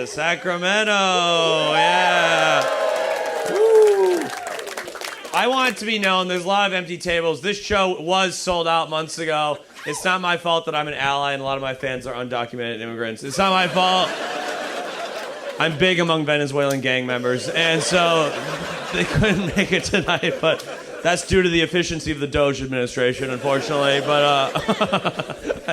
Sacramento, yeah. Woo. I want it to be known, there's a lot of empty tables. This show was sold out months ago. It's not my fault that I'm an ally and a lot of my fans are undocumented immigrants. It's not my fault. I'm big among Venezuelan gang members, and so they couldn't make it tonight, but that's due to the efficiency of the Doge administration, unfortunately. But I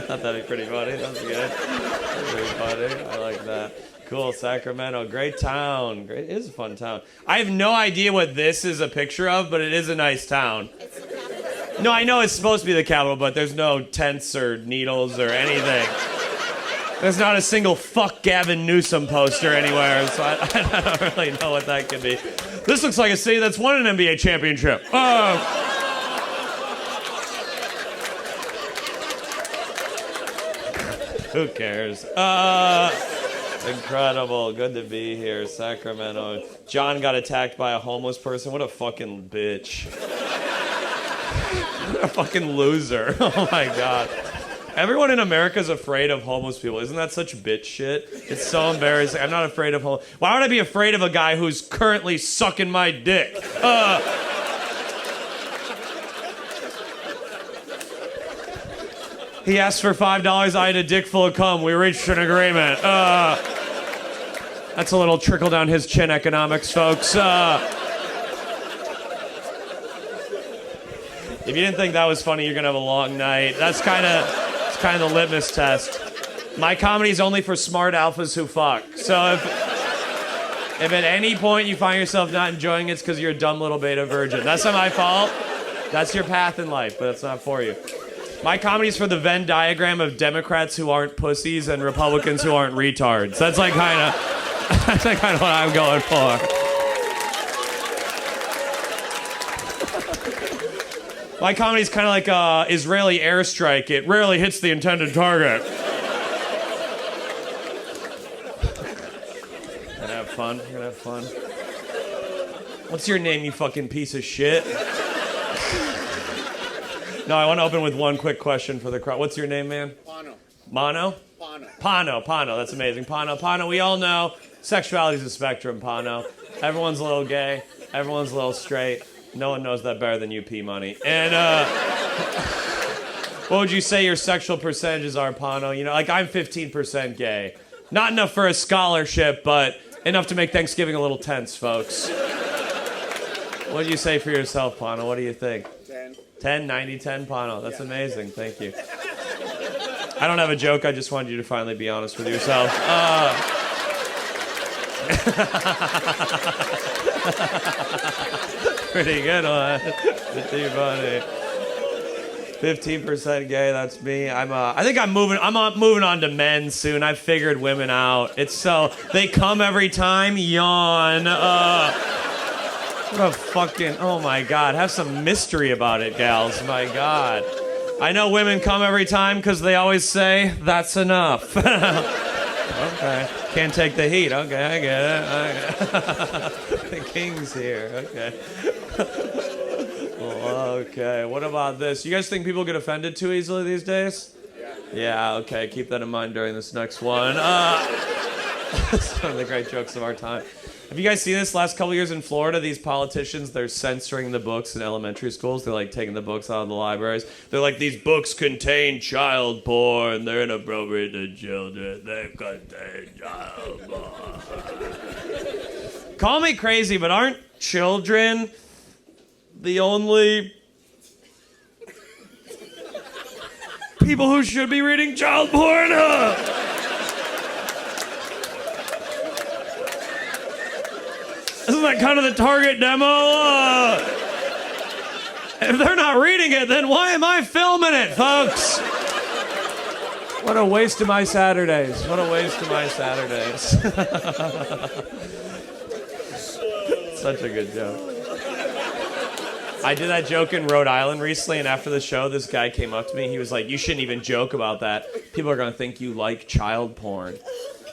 thought that'd be pretty funny. That was good. Pretty funny. I like that. Cool, Sacramento. Great town. Great. It is a fun town. I have no idea what this is a picture of, but it is a nice town. No, I know it's supposed to be the capital, but there's no tents or needles or anything. There's not a single fuck Gavin Newsom poster anywhere, so I don't really know what that could be. This looks like a city that's won an NBA championship. Who cares? Incredible. Good to be here, Sacramento. John got attacked by a homeless person. What a fucking bitch. What a fucking loser. Oh my God. Everyone in America is afraid of homeless people. Isn't that such bitch shit? It's so embarrassing. I'm not afraid of homeless. Why would I be afraid of a guy who's currently sucking my dick? He asked for $5. I had a dick full of cum. We reached an agreement. That's a little trickle down his chin economics, folks. If you didn't think that was funny, you're gonna have a long night. That's kind of the litmus test. My comedy is only for smart alphas who fuck. So if at any point you find yourself not enjoying it, it's because you're a dumb little beta virgin. That's not my fault. That's your path in life, but it's not for you. My comedy is for the Venn diagram of Democrats who aren't pussies and Republicans who aren't retards. That's like kind of what I'm going for. My comedy is kind of like an Israeli airstrike. It rarely hits the intended target. Gonna have fun. You're gonna have fun. What's your name, you fucking piece of shit? No, I want to open with one quick question for the crowd. What's your name, man? Pano. Mono? Pano. That's amazing. Pano. We all know sexuality is a spectrum, Pano. Everyone's a little gay. Everyone's a little straight. No one knows that better than you, P-Money. And what would you say your sexual percentages are, Pano? You know, like I'm 15% gay. Not enough for a scholarship, but enough to make Thanksgiving a little tense, folks. What do you say for yourself, Pano? What do you think? 10. 10, 90, 10, Pano. That's amazing. Thank you. I don't have a joke. I just wanted you to finally be honest with yourself. Pretty good one. Pretty funny. 15% gay, that's me. I think I'm moving on to men soon. I've figured women out. It's so they come every time, yawn. What a fucking, oh my God. Have some mystery about it, gals. My God. I know women come every time because they always say, that's enough. Okay. Can't take the heat. Okay, I get it. The king's here. Okay. Well, okay. What about this? You guys think people get offended too easily these days? Yeah, okay. Keep that in mind during this next one. It's one of the great jokes of our time. Have you guys seen this last couple years in Florida? These politicians, they're censoring the books in elementary schools. They're like taking the books out of the libraries. They're like, these books contain child porn. They're inappropriate to children. They contain child porn. Call me crazy, but aren't children the only people who should be reading child porn? Isn't that kind of the target demo? If they're not reading it, then why am I filming it, folks? What a waste of my Saturdays. What a waste of my Saturdays. Such a good joke. I did that joke in Rhode Island recently, and after the show, this guy came up to me. He was like, you shouldn't even joke about that. People are going to think you like child porn.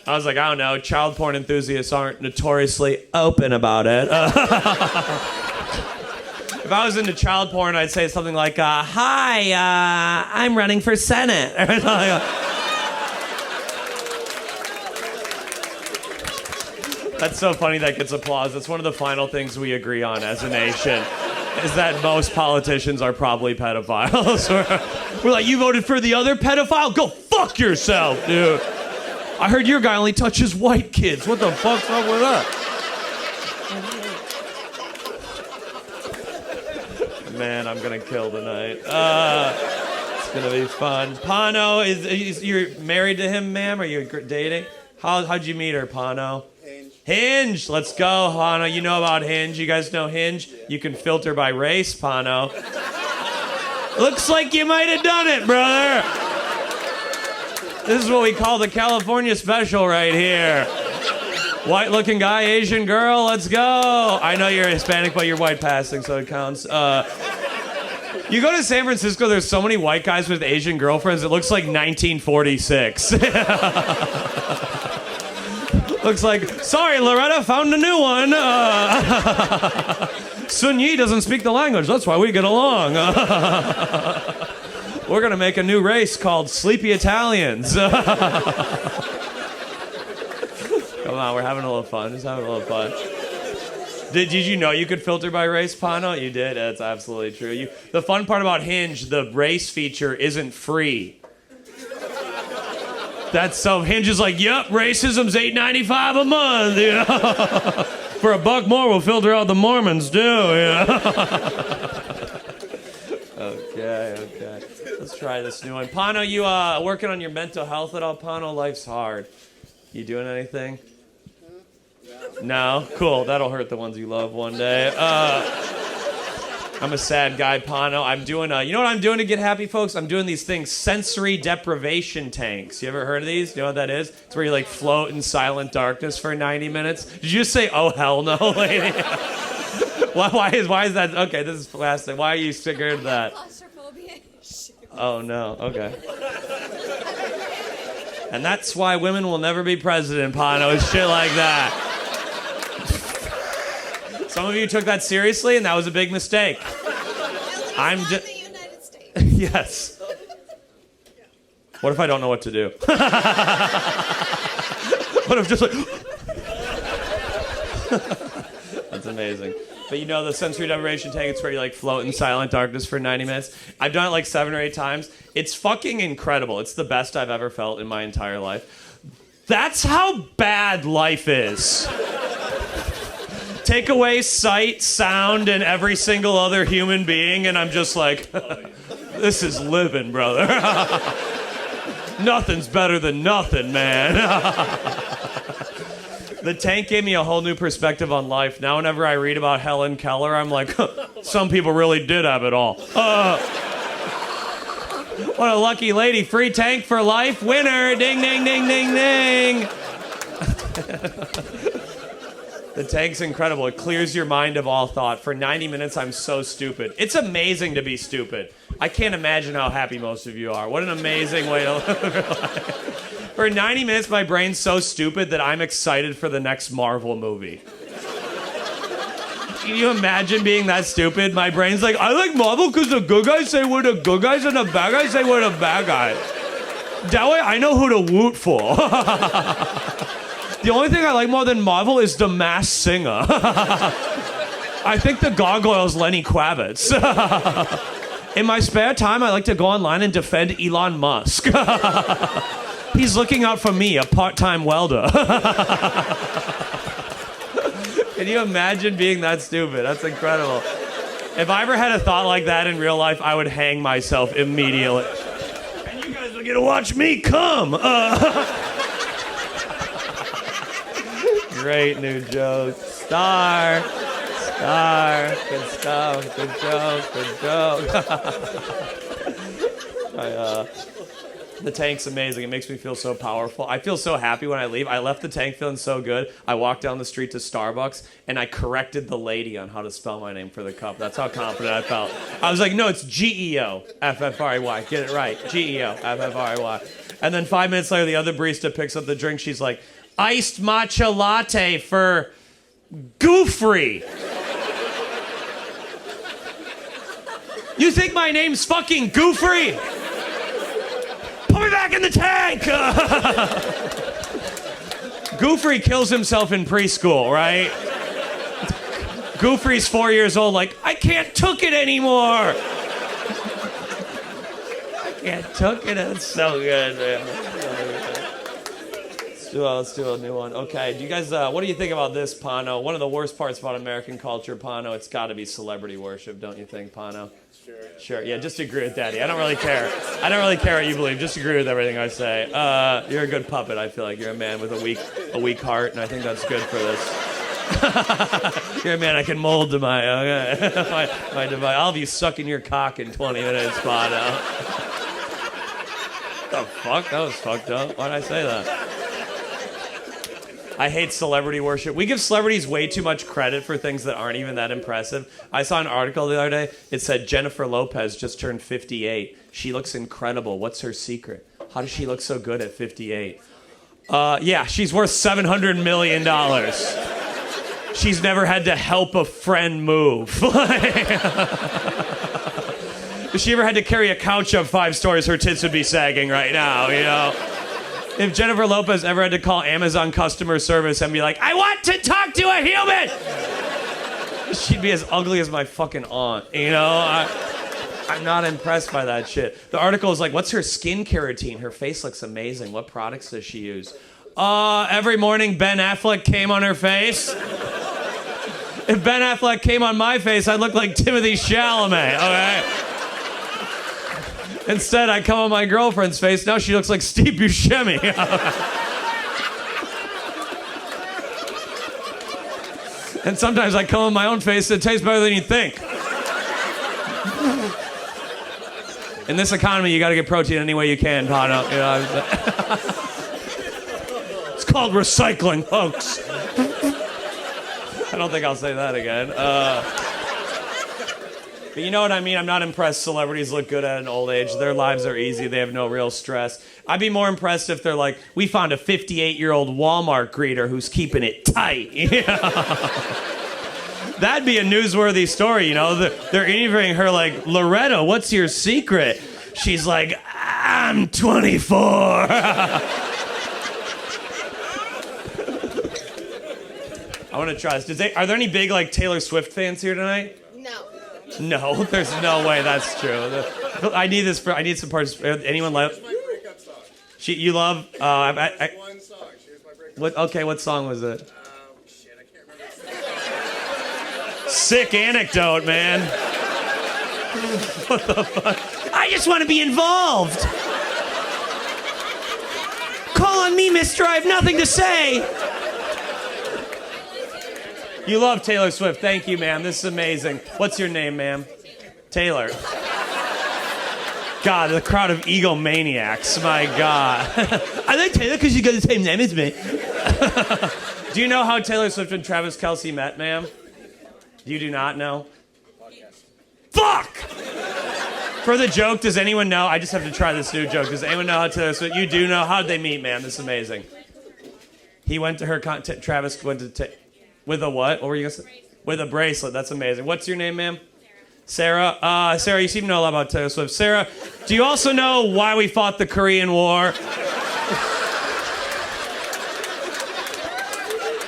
I was like, I don't know. Child porn enthusiasts aren't notoriously open about it. If I was into child porn, I'd say something like, hi, I'm running for Senate. That's so funny that gets applause. That's one of the final things we agree on as a nation, is that most politicians are probably pedophiles. We're like, you voted for the other pedophile? Go fuck yourself, dude. I heard your guy only touches white kids. What the fuck's up with that? Man, I'm gonna kill tonight. It's gonna be fun. Pano, you're married to him, ma'am? Are you dating? How'd you meet her, Pano? Hinge. Let's go, Pano. You know about Hinge. You guys know Hinge? You can filter by race, Pano. Looks like you might have done it, brother. This is what we call the California special right here. White-looking guy, Asian girl, let's go. I know you're Hispanic, but you're white passing, so it counts. You go to San Francisco, there's so many white guys with Asian girlfriends, it looks like 1946. Looks like, sorry, Loretta, found a new one. Sun Yi doesn't speak the language, that's why we get along. We're gonna make a new race called Sleepy Italians. Come on, we're having a little fun. Just having a little fun. Did you know you could filter by race, Pano? You did? That's absolutely true. The fun part about Hinge, the race feature isn't free. That's so Hinge is like, yep, racism's $8.95 a month, you know? For $1 more, we'll filter out the Mormons, too, you know? Okay. Let's try this new one. Pano, you working on your mental health at all, Pano? Life's hard. You doing anything? No? Cool. That'll hurt the ones you love one day. I'm a sad guy, Pano. I'm doing, you know what I'm doing to get happy, folks? I'm doing these things, sensory deprivation tanks. You ever heard of these? You know what that is? It's where you like float in silent darkness for 90 minutes. Did you just say, oh, hell no, lady? Why is that? Okay, this is plastic. Why are you scared of that? Claustrophobia. Oh, no. Okay. And that's why women will never be president, Pano. It's shit like that. Some of you took that seriously, and that was a big mistake. I'm just. The United States. Yes. What if I don't know what to do? What if just like. That's amazing. But you know the sensory deprivation tank, it's where you like float in silent darkness for 90 minutes. I've done it like 7 or 8 times. It's fucking incredible. It's the best I've ever felt in my entire life. That's how bad life is. Take away sight, sound, and every single other human being, and I'm just like, this is living, brother. Nothing's better than nothing, man. The tank gave me a whole new perspective on life. Now whenever I read about Helen Keller, I'm like, some people really did have it all. What a lucky lady. Free tank for life. Winner. Ding, ding, ding, ding, ding. The tank's incredible. It clears your mind of all thought. For 90 minutes, I'm so stupid. It's amazing to be stupid. I can't imagine how happy most of you are. What an amazing way to live your life. For 90 minutes, my brain's so stupid that I'm excited for the next Marvel movie. Can you imagine being that stupid? My brain's like, I like Marvel because the good guys say we're the good guys and the bad guys say we're the bad guys. That way I know who to root for. The only thing I like more than Marvel is The Masked Singer. I think the gargoyle's Lenny Kravitz. In my spare time, I like to go online and defend Elon Musk. He's looking out for me, a part-time welder. Can you imagine being that stupid? That's incredible. If I ever had a thought like that in real life, I would hang myself immediately. And you guys are gonna watch me come. Great new joke. Star. Good stuff. Good joke. The tank's amazing. It makes me feel so powerful. I feel so happy when I leave. I left the tank feeling so good. I walked down the street to Starbucks, and I corrected the lady on how to spell my name for the cup. That's how confident I felt. I was like, no, it's G-E-O-F-F-R-E-Y. Get it right. G-E-O-F-F-R-E-Y. And then 5 minutes later, the other barista picks up the drink. She's like, iced matcha latte for Goofrey. You think my name's fucking Goofrey? Put me back in the tank! Goofy kills himself in preschool, right? Goofy's 4 years old, like, I can't took it anymore. I can't took it. It's so good, man. Let's do a new one. Okay, do you guys, what do you think about this, Pano? One of the worst parts about American culture, Pano, it's got to be celebrity worship, don't you think, Pano? Sure. Yeah, just agree with Daddy. I don't really care. I don't really care what you believe. Just agree with everything I say. You're a good puppet. I feel like you're a man with a weak heart, and I think that's good for this. You're a man I can mold to my device. I'll have you sucking your cock in 20 minutes, Pano. What the fuck? That was fucked up. Why'd I say that? I hate celebrity worship. We give celebrities way too much credit for things that aren't even that impressive. I saw an article the other day. It said Jennifer Lopez just turned 58. She looks incredible. What's her secret? How does she look so good at 58? Yeah, she's worth $700 million. She's never had to help a friend move. If she ever had to carry a couch up 5 stories, her tits would be sagging right now, you know? If Jennifer Lopez ever had to call Amazon customer service and be like, I want to talk to a human, she'd be as ugly as my fucking aunt, you know? I'm not impressed by that shit. The article is like, what's her skincare routine? Her face looks amazing. What products does she use? Every morning Ben Affleck came on her face. If Ben Affleck came on my face, I'd look like Timothy Chalamet, okay? Instead, I come on my girlfriend's face. Now she looks like Steve Buscemi. And sometimes I come on my own face. It tastes better than you think. In this economy, you got to get protein any way you can, Pano. You know, it's called recycling, folks. I don't think I'll say that again. But you know what I mean? I'm not impressed celebrities look good at an old age. Their lives are easy. They have no real stress. I'd be more impressed if they're like, we found a 58-year-old Walmart greeter who's keeping it tight. You know? That'd be a newsworthy story, you know? They're interviewing her like, Loretta, what's your secret? She's like, I'm 24. I want to try this. Are there any big like Taylor Swift fans here tonight? No, there's no way that's true. I need this. I need some parts. Anyone love? You love? One song. She was my breakup. What? Okay, what song was it? Shit, I can't remember. Sick anecdote, man. What the fuck? I just want to be involved. Call on me, mister. I have nothing to say. You love Taylor Swift. Thank you, ma'am. This is amazing. What's your name, ma'am? Taylor. God, the crowd of egomaniacs. My God. I like Taylor because you got the same name as me. Do you know how Taylor Swift and Travis Kelce met, ma'am? You do not know? Fuck! For the joke, does anyone know? I just have to try this new joke. Does anyone know how Taylor Swift... You do know? How'd they meet, ma'am? This is amazing. He went to her... Travis went to... With a what? What were you going to say? With a bracelet. That's amazing. What's your name, ma'am? Sarah. Sarah, you seem to know a lot about Taylor Swift. Sarah, do you also know why we fought the Korean War?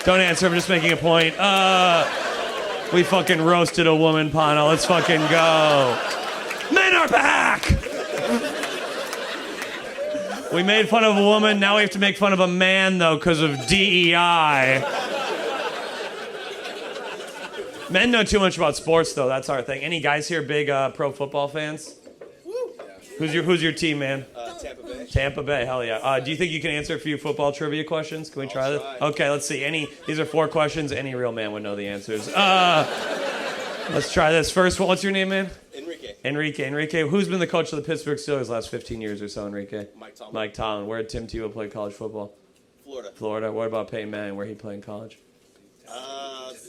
Don't answer. I'm just making a point. We fucking roasted a woman, Pano. Let's fucking go. Men are back! We made fun of a woman. Now we have to make fun of a man, though, because of DEI. Men know too much about sports, though. That's our thing. Any guys here big pro football fans? Who's your team, man? Tampa Bay. Tampa Bay, hell yeah. Do you think you can answer a few football trivia questions? Can we try this? Okay, let's see. These are 4 questions. Any real man would know the answers. Let's try this. First one, what's your name, man? Enrique. Who's been the coach of the Pittsburgh Steelers the last 15 years or so, Enrique? Mike Tomlin. Where did Tim Tebow play college football? Florida. What about Peyton Manning? Where he played in college?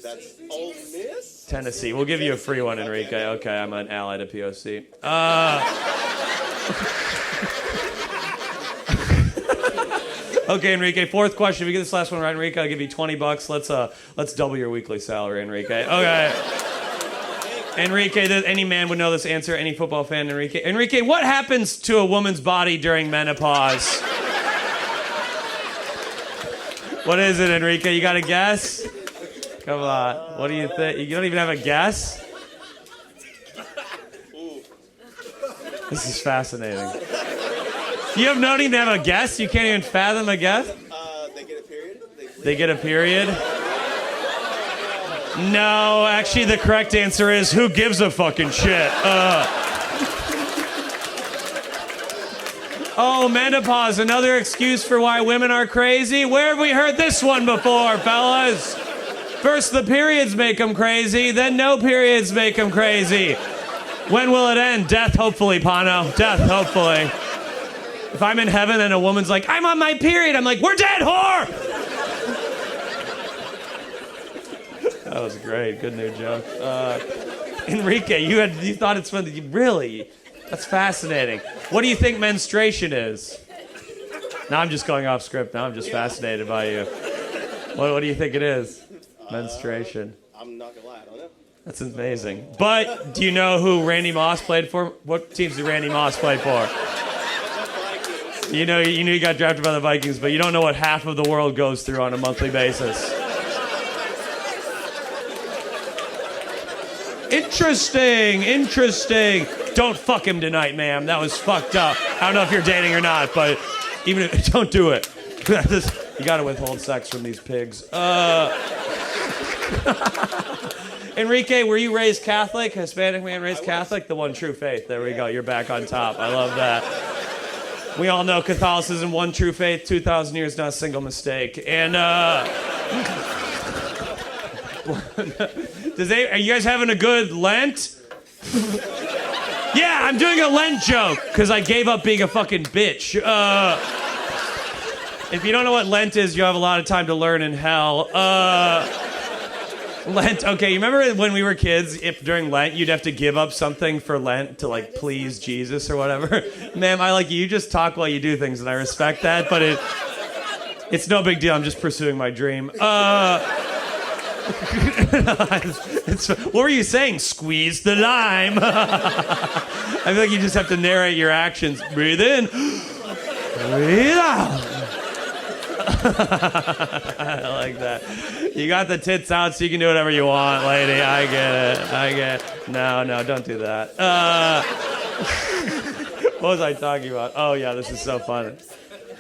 That's Ole Miss? Tennessee. We'll give you a free one, Enrique. Okay, I'm an ally to POC. Okay, Enrique. 4th question. If you get this last one right, Enrique, I'll give you $20. Let's double your weekly salary, Enrique. Okay. Enrique, any man would know this answer. Any football fan, Enrique. Enrique, what happens to a woman's body during menopause? What is it, Enrique? You got a guess? Come on. What do you think? You don't even have a guess? This is fascinating. You don't even have a guess? You can't even fathom a guess? They get a period. They get a period? No, actually the correct answer is who gives a fucking shit? Oh, menopause, another excuse for why women are crazy? Where have we heard this one before, fellas? First the periods make them crazy, then no periods make them crazy. When will it end? Death, hopefully, Pano. Death, hopefully. If I'm in heaven and a woman's like, I'm on my period, I'm like, we're dead, whore! That was great. Good new joke. Enrique, you thought it's funny. Really? That's fascinating. What do you think menstruation is? Now I'm just going off script. Now I'm just fascinated by you. What do you think it is? Menstruation. I'm not gonna lie, I don't know. That's amazing. But do you know who Randy Moss played for? What teams did Randy Moss play for? You know he got drafted by the Vikings, but you don't know what half of the world goes through on a monthly basis. Interesting. Don't fuck him tonight, ma'am. That was fucked up. I don't know if you're dating or not, but even if, don't do it. You gotta withhold sex from these pigs. Enrique, were you raised Catholic? Hispanic man raised Catholic? The one true faith. There we go. You're back on top. I love that. We all know Catholicism, one true faith, 2,000 years, not a single mistake. And, are you guys having a good Lent? Yeah, I'm doing a Lent joke because I gave up being a fucking bitch. If you don't know what Lent is, you have a lot of time to learn in hell. Lent, okay, you remember when we were kids, if during Lent you'd have to give up something for Lent to like please Jesus or whatever? Ma'am, I like you just talk while you do things and I respect that, but it's no big deal. I'm just pursuing my dream. What were you saying? Squeeze the lime. I feel like you just have to narrate your actions. Breathe in. Breathe out. I like that. You got the tits out so you can do whatever you want, lady. I get it. No, don't do that. What was I talking about? Oh, yeah, this is so fun.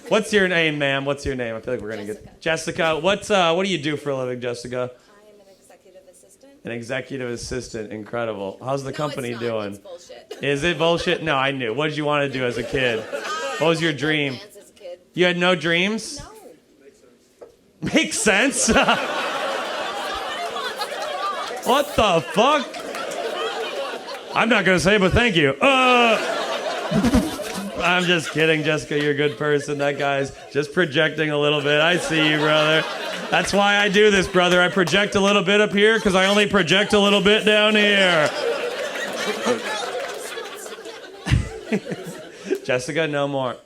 What's your name, ma'am? What's your name? I feel like we're going to get... Jessica. What do you do for a living, Jessica? An executive assistant. Incredible. How's the company doing? It's bullshit. Is it bullshit? No, I knew. What did you want to do as a kid? What was your dream? Dance as a kid. You had no dreams? No. Makes sense. What the fuck? I'm not going to say, but thank you. I'm just kidding, Jessica. You're a good person. That guy's just projecting a little bit. I see you, brother. That's why I do this, brother. I project a little bit up here because I only project a little bit down here. Jessica, no more.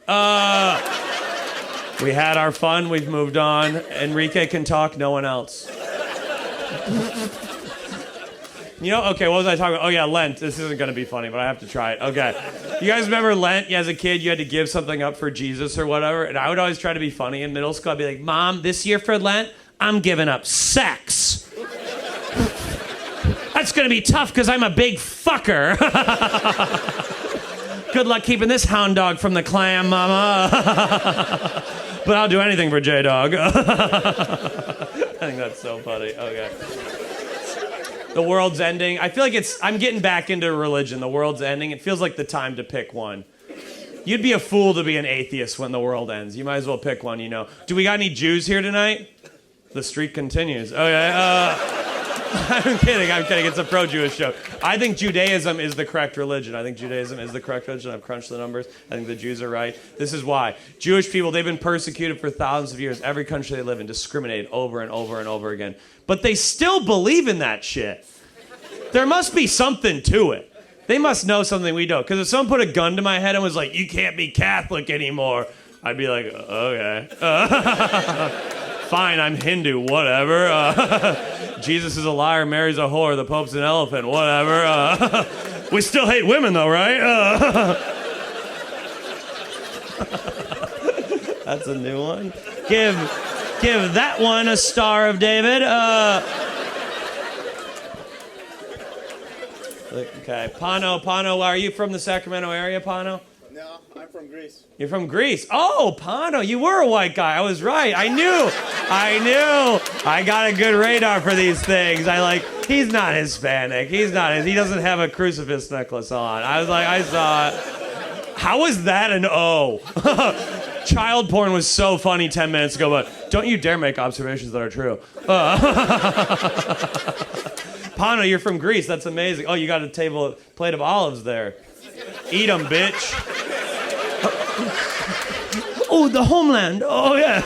We had our fun. We've moved on. Enrique can talk. No one else. Okay, what was I talking about? Oh, yeah, Lent. This isn't going to be funny, but I have to try it. Okay. You guys remember Lent? Yeah, as a kid, you had to give something up for Jesus or whatever. And I would always try to be funny. In middle school, I'd be like, Mom, this year for Lent, I'm giving up sex. That's going to be tough because I'm a big fucker. Good luck keeping this hound dog from the clam, Mama. But I'll do anything for J-Dog. I think that's so funny. Okay. The world's ending. I feel like I'm getting back into religion. The world's ending. It feels like the time to pick one. You'd be a fool to be an atheist when the world ends. You might as well pick one, Do we got any Jews here tonight? The streak continues. Okay. I'm kidding. It's a pro-Jewish show. I think Judaism is the correct religion. I've crunched the numbers. I think the Jews are right. This is why. Jewish people, they've been persecuted for thousands of years. Every country they live in, discriminated over and over and over again. But they still believe in that shit. There must be something to it. They must know something we don't. Because if someone put a gun to my head and was like, you can't be Catholic anymore, I'd be like, okay. Fine, I'm Hindu, whatever. Jesus is a liar, Mary's a whore, the Pope's an elephant, whatever. We still hate women though, right? That's a new one. Give that one a Star of David. Okay, Pano, are you from the Sacramento area, Pano? No, I'm from Greece. You're from Greece. Oh, Pano, you were a white guy. I was right. I knew. I got a good radar for these things. He's not Hispanic. He doesn't have a crucifix necklace on. I was like, I saw it. How was that an O? Child porn was so funny 10 minutes ago, but don't you dare make observations that are true. Pano, you're from Greece. That's amazing. Oh, you got a plate of olives there. Eat them, bitch. Oh, the homeland. Oh, yeah.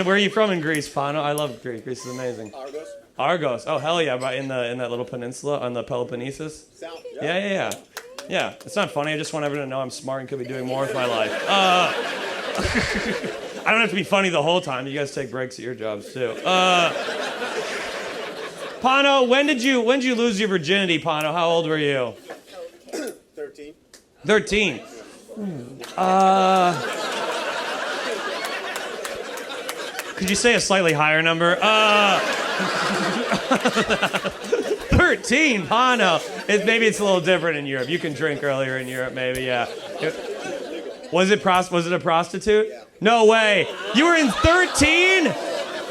Where are you from in Greece, Pano? I love Greece. Greece is amazing. Argos. Argos. Oh, hell yeah. In that little peninsula on the Peloponnesus. South. Yeah. Yeah, it's not funny. I just want everyone to know I'm smart and could be doing more with my life. I don't have to be funny the whole time. You guys take breaks at your jobs, too. Pano, when did you lose your virginity, Pano? How old were you? 13. 13. Could you say a slightly higher number? 13, Pano. Maybe it's a little different in Europe. You can drink earlier in Europe, maybe, yeah. Was it a prostitute? Yeah. No way. You were in 13?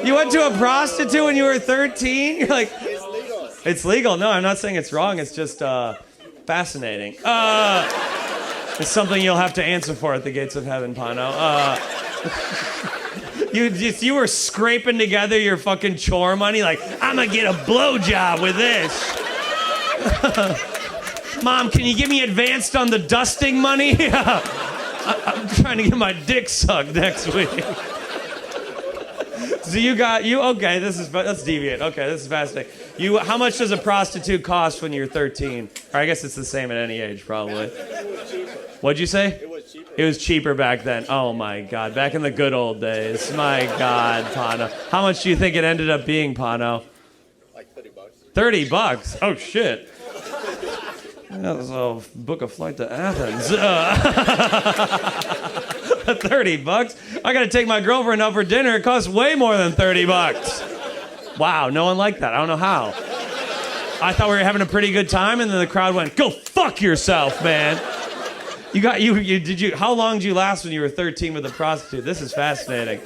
You went to a prostitute when you were 13? You're like, It's legal. it's legal. No, I'm not saying it's wrong. It's just fascinating. It's something you'll have to answer for at the gates of heaven, Pano. You were scraping together your fucking chore money like, I'm gonna get a blowjob with this. Mom, can you give me advanced on the dusting money? I'm trying to get my dick sucked next week. So okay, let's deviate. Okay, this is fascinating. How much does a prostitute cost when you're 13? Or I guess it's the same at any age, probably. It was cheaper. What'd you say? It was cheaper. It was cheaper back then. Oh my God, back in the good old days. My God, Pano. How much do you think it ended up being, Pano? Like $30. $30? Oh shit. That was a book a flight to Athens. $30? I gotta take my girlfriend out for dinner. It costs way more than $30. Wow, no one liked that. I don't know how. I thought we were having a pretty good time, and then the crowd went, "Go fuck yourself, man." How long did you last when you were 13 with a prostitute? This is fascinating.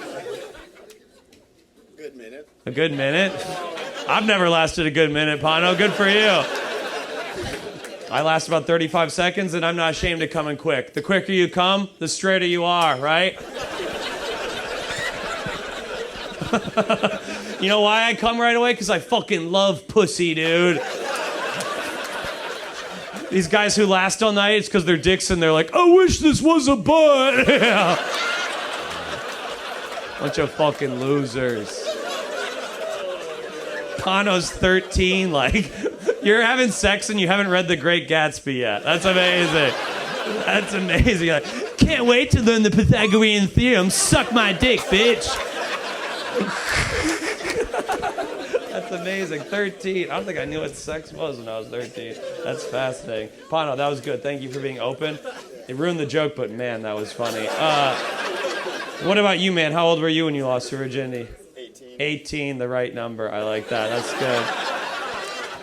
Good minute. A good minute? I've never lasted a good minute, Pano. Good for you. I last about 35 seconds, and I'm not ashamed to come in quick. The quicker you come, the straighter you are, right? You know why I come right away? Because I fucking love pussy, dude. These guys who last all night, it's because they're dicks and they're like, I wish this was a butt. Yeah. Bunch of fucking losers. Pano's 13, like, you're having sex and you haven't read The Great Gatsby yet. That's amazing. That's amazing. Like, can't wait to learn the Pythagorean theorem. Suck my dick, bitch. That's amazing. 13. I don't think I knew what sex was when I was 13. That's fascinating. Pano, that was good. Thank you for being open. It ruined the joke, but man, that was funny. What about you, man? How old were you when you lost your virginity? 18. 18, the right number. I like that. That's good.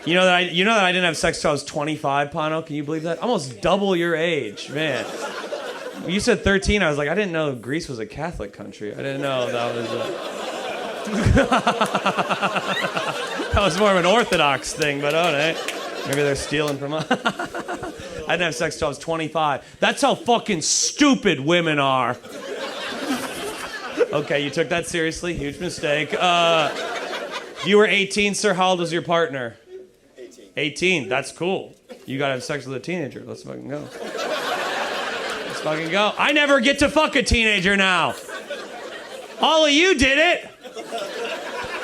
You know that I didn't have sex till I was 25, Pano? Can you believe that? Almost double your age, man. When you said 13, I was like, I didn't know Greece was a Catholic country. I didn't know that was that was more of an Orthodox thing, but maybe they're stealing from us. I didn't have sex till I was 25. That's how fucking stupid women are. Okay, you took that seriously. Huge mistake. You were 18, sir. How old was your partner? 18. 18. That's cool. You gotta have sex with a teenager. Let's fucking go. Let's fucking go. I never get to fuck a teenager now. All of you did it.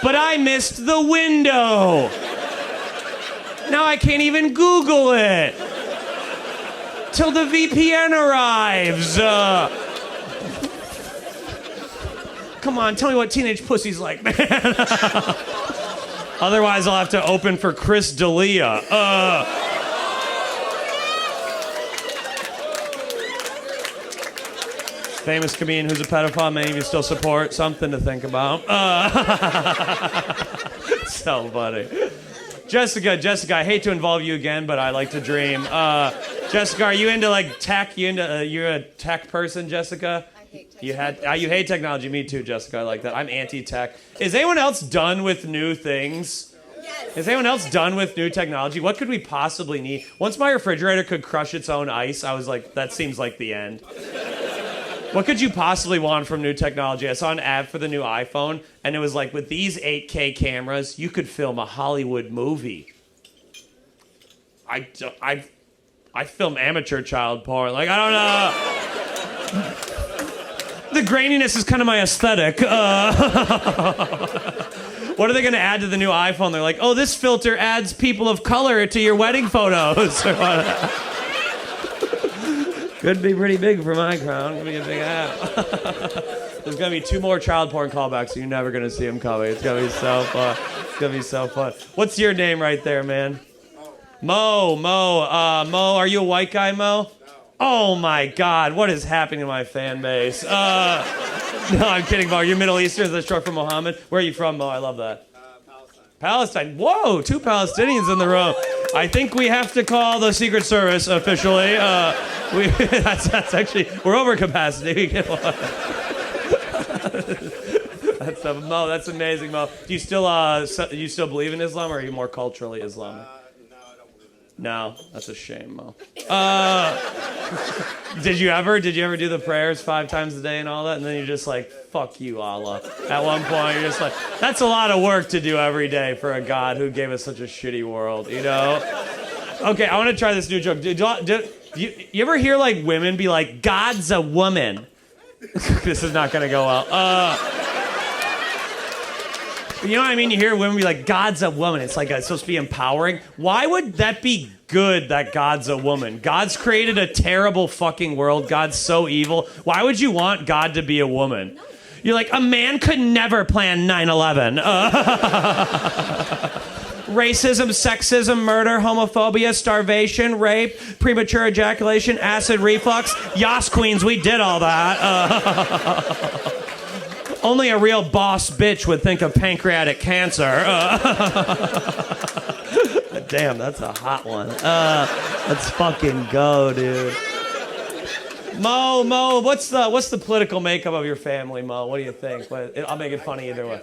But I missed the window. Now I can't even Google it. Till the VPN arrives. Come on, tell me what teenage pussy's like, man. Otherwise, I'll have to open for Chris D'Elia. famous comedian who's a pedophile. Many of you still support. Something to think about. So funny. Jessica, I hate to involve you again, but I like to dream. Jessica, are you into like tech? You're a tech person, Jessica? I hate technology. You hate technology. Me too, Jessica. I like that. I'm anti-tech. Is anyone else done with new things? Yes. Is anyone else done with new technology? What could we possibly need? Once my refrigerator could crush its own ice, I was like, that seems like the end. What could you possibly want from new technology? I saw an ad for the new iPhone, and it was like, with these 8K cameras, you could film a Hollywood movie. I film amateur child porn. Like, I don't know. The graininess is kind of my aesthetic. What are they going to add to the new iPhone? They're like, oh, this filter adds people of color to your wedding photos. Could be pretty big for my crown. Could be a big app. There's going to be 2 more child porn callbacks, so you're never going to see them coming. It's going to be so fun. It's going to be so fun. What's your name right there, man? Mo. Mo, are you a white guy, Mo? Oh my God, what is happening to my fan base? No, I'm kidding, Mo. You're Middle Eastern, is that short for Mohammed? Where are you from, Mo? I love that. Palestine. Whoa, 2 Palestinians in the room. I think we have to call the Secret Service officially. That's actually, we're over capacity. We can, Mo, that's amazing, Mo. Do you still believe in Islam, or are you more culturally Islamic? No, that's a shame, Mo. Did you ever do the prayers 5 times a day and all that? And then you're just like, fuck you, Allah. At one point, you're just like, that's a lot of work to do every day for a God who gave us such a shitty world, you know? Okay, I want to try this new joke. You ever hear like women be like, God's a woman? This is not going to go well. You know what I mean? You hear women be like, God's a woman. It's like it's supposed to be empowering. Why would that be good that God's a woman? God's created a terrible fucking world. God's so evil. Why would you want God to be a woman? You're like, a man could never plan 9/11. Racism, sexism, murder, homophobia, starvation, rape, premature ejaculation, acid reflux. Yas queens, we did all that. Only a real boss bitch would think of pancreatic cancer. Damn, that's a hot one. Let's fucking go, dude. Mo, what's the political makeup of your family, Mo? What do you think? I'll make it funny either way.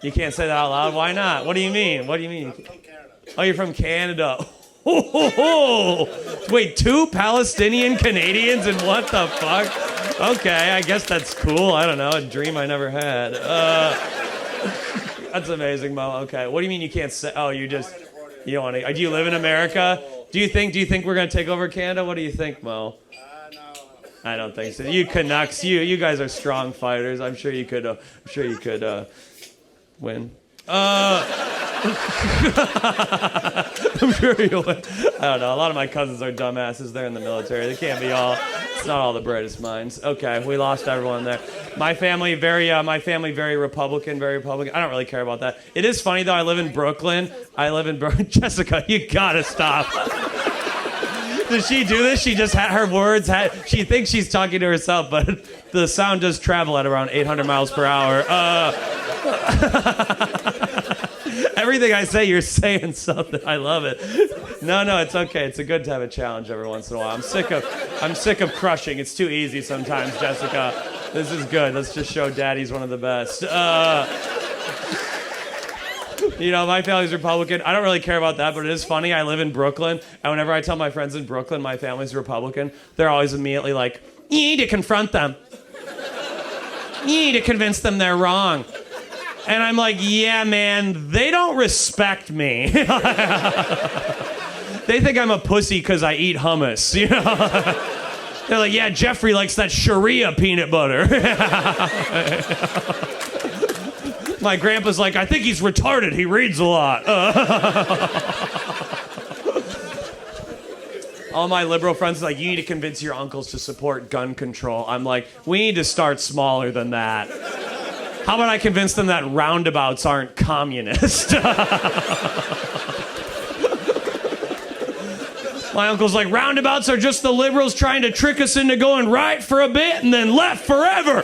You can't say that out loud? Why not? What do you mean? What do you mean? Oh, you're from Canada. Wait, 2 Palestinian Canadians and what the fuck? Okay, I guess that's cool. I don't know, a dream I never had. That's amazing, Mo. Okay, what do you mean you can't say? Oh, you don't want to? Do you live in America? Do you think we're gonna take over Canada? What do you think, Mo? No. I don't think so. You Canucks, you guys are strong fighters. I'm sure you could win. I'm sure you'll win. I don't know. A lot of my cousins are dumbasses. They're in the military. They can't be all. It's not all the brightest minds. Okay, we lost everyone there. My family very Republican, very Republican. I don't really care about that. It is funny though. I live in Brooklyn. Jessica, you gotta stop. Does she do this? She just had her words. She thinks she's talking to herself, but the sound does travel at around 800 miles per hour. Everything I say, you're saying something. I love it. No, it's okay. It's good to have a challenge every once in a while. I'm sick of crushing. It's too easy sometimes, Jessica. This is good. Let's just show Daddy's one of the best. You know, my family's Republican. I don't really care about that, but it is funny. I live in Brooklyn, and whenever I tell my friends in Brooklyn my family's Republican, they're always immediately like, you need to confront them. You need to convince them they're wrong. And I'm like, yeah, man, they don't respect me. They think I'm a pussy because I eat hummus, you know? They're like, yeah, Jeffrey likes that Sharia peanut butter. My grandpa's like, I think he's retarded. He reads a lot. All my liberal friends are like, you need to convince your uncles to support gun control. I'm like, we need to start smaller than that. How about I convince them that roundabouts aren't communist? My uncle's like, roundabouts are just the liberals trying to trick us into going right for a bit and then left forever.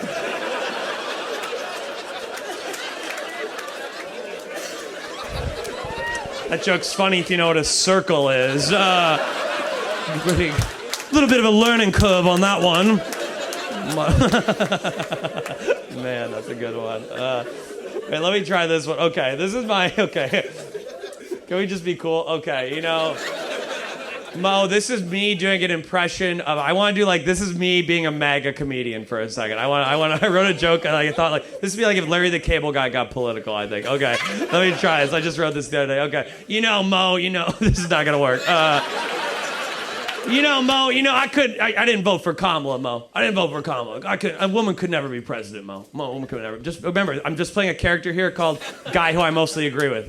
That joke's funny if you know what a circle is. Pretty, little bit of a learning curve on that one. Man, that's a good one. Wait, let me try this one. Okay, this is my, okay. Can we just be cool? Okay, you know, Mo, this is me doing an impression of, I want to do like, this is me being a MAGA comedian for a second. I wrote a joke and I thought like, this would be like if Larry the Cable Guy got political, I think. Okay, let me try this. I just wrote this the other day. Okay, you know, Mo, you know, this is not going to work. You know, Mo, you know, I didn't vote for Kamala, Mo. I didn't vote for Kamala. A woman could never be president, Mo. A woman could never. Just remember, I'm just playing a character here called Guy Who I Mostly Agree With.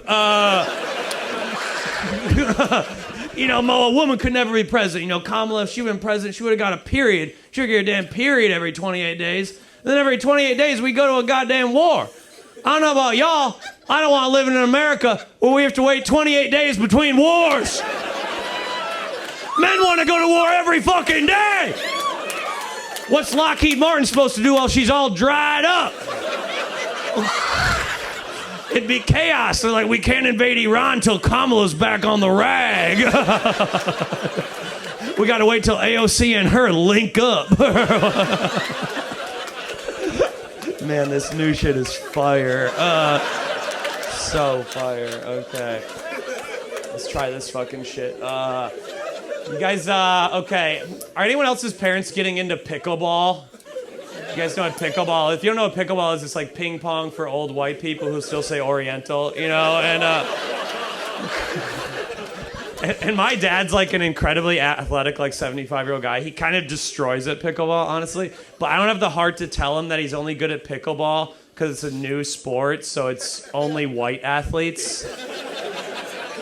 You know, Mo, a woman could never be president. You know, Kamala, if she would have been president, she would have got a period. She would get a damn period every 28 days. And then every 28 days, we go to a goddamn war. I don't know about y'all. I don't want to live in America where we have to wait 28 days between wars. Men want to go to war every fucking day. What's Lockheed Martin supposed to do while she's all dried up? It'd be chaos. They're like, we can't invade Iran till Kamala's back on the rag. We gotta wait till AOC and her link up. Man, this new shit is fire. So fire. Okay. Let's try this fucking shit. You guys, okay. Are anyone else's parents getting into pickleball? You guys know what pickleball is? If you don't know what pickleball is, it's like ping pong for old white people who still say Oriental, you know? And my dad's like an incredibly athletic, like 75-year-old guy. He kind of destroys at pickleball, honestly. But I don't have the heart to tell him that he's only good at pickleball because it's a new sport, so it's only white athletes.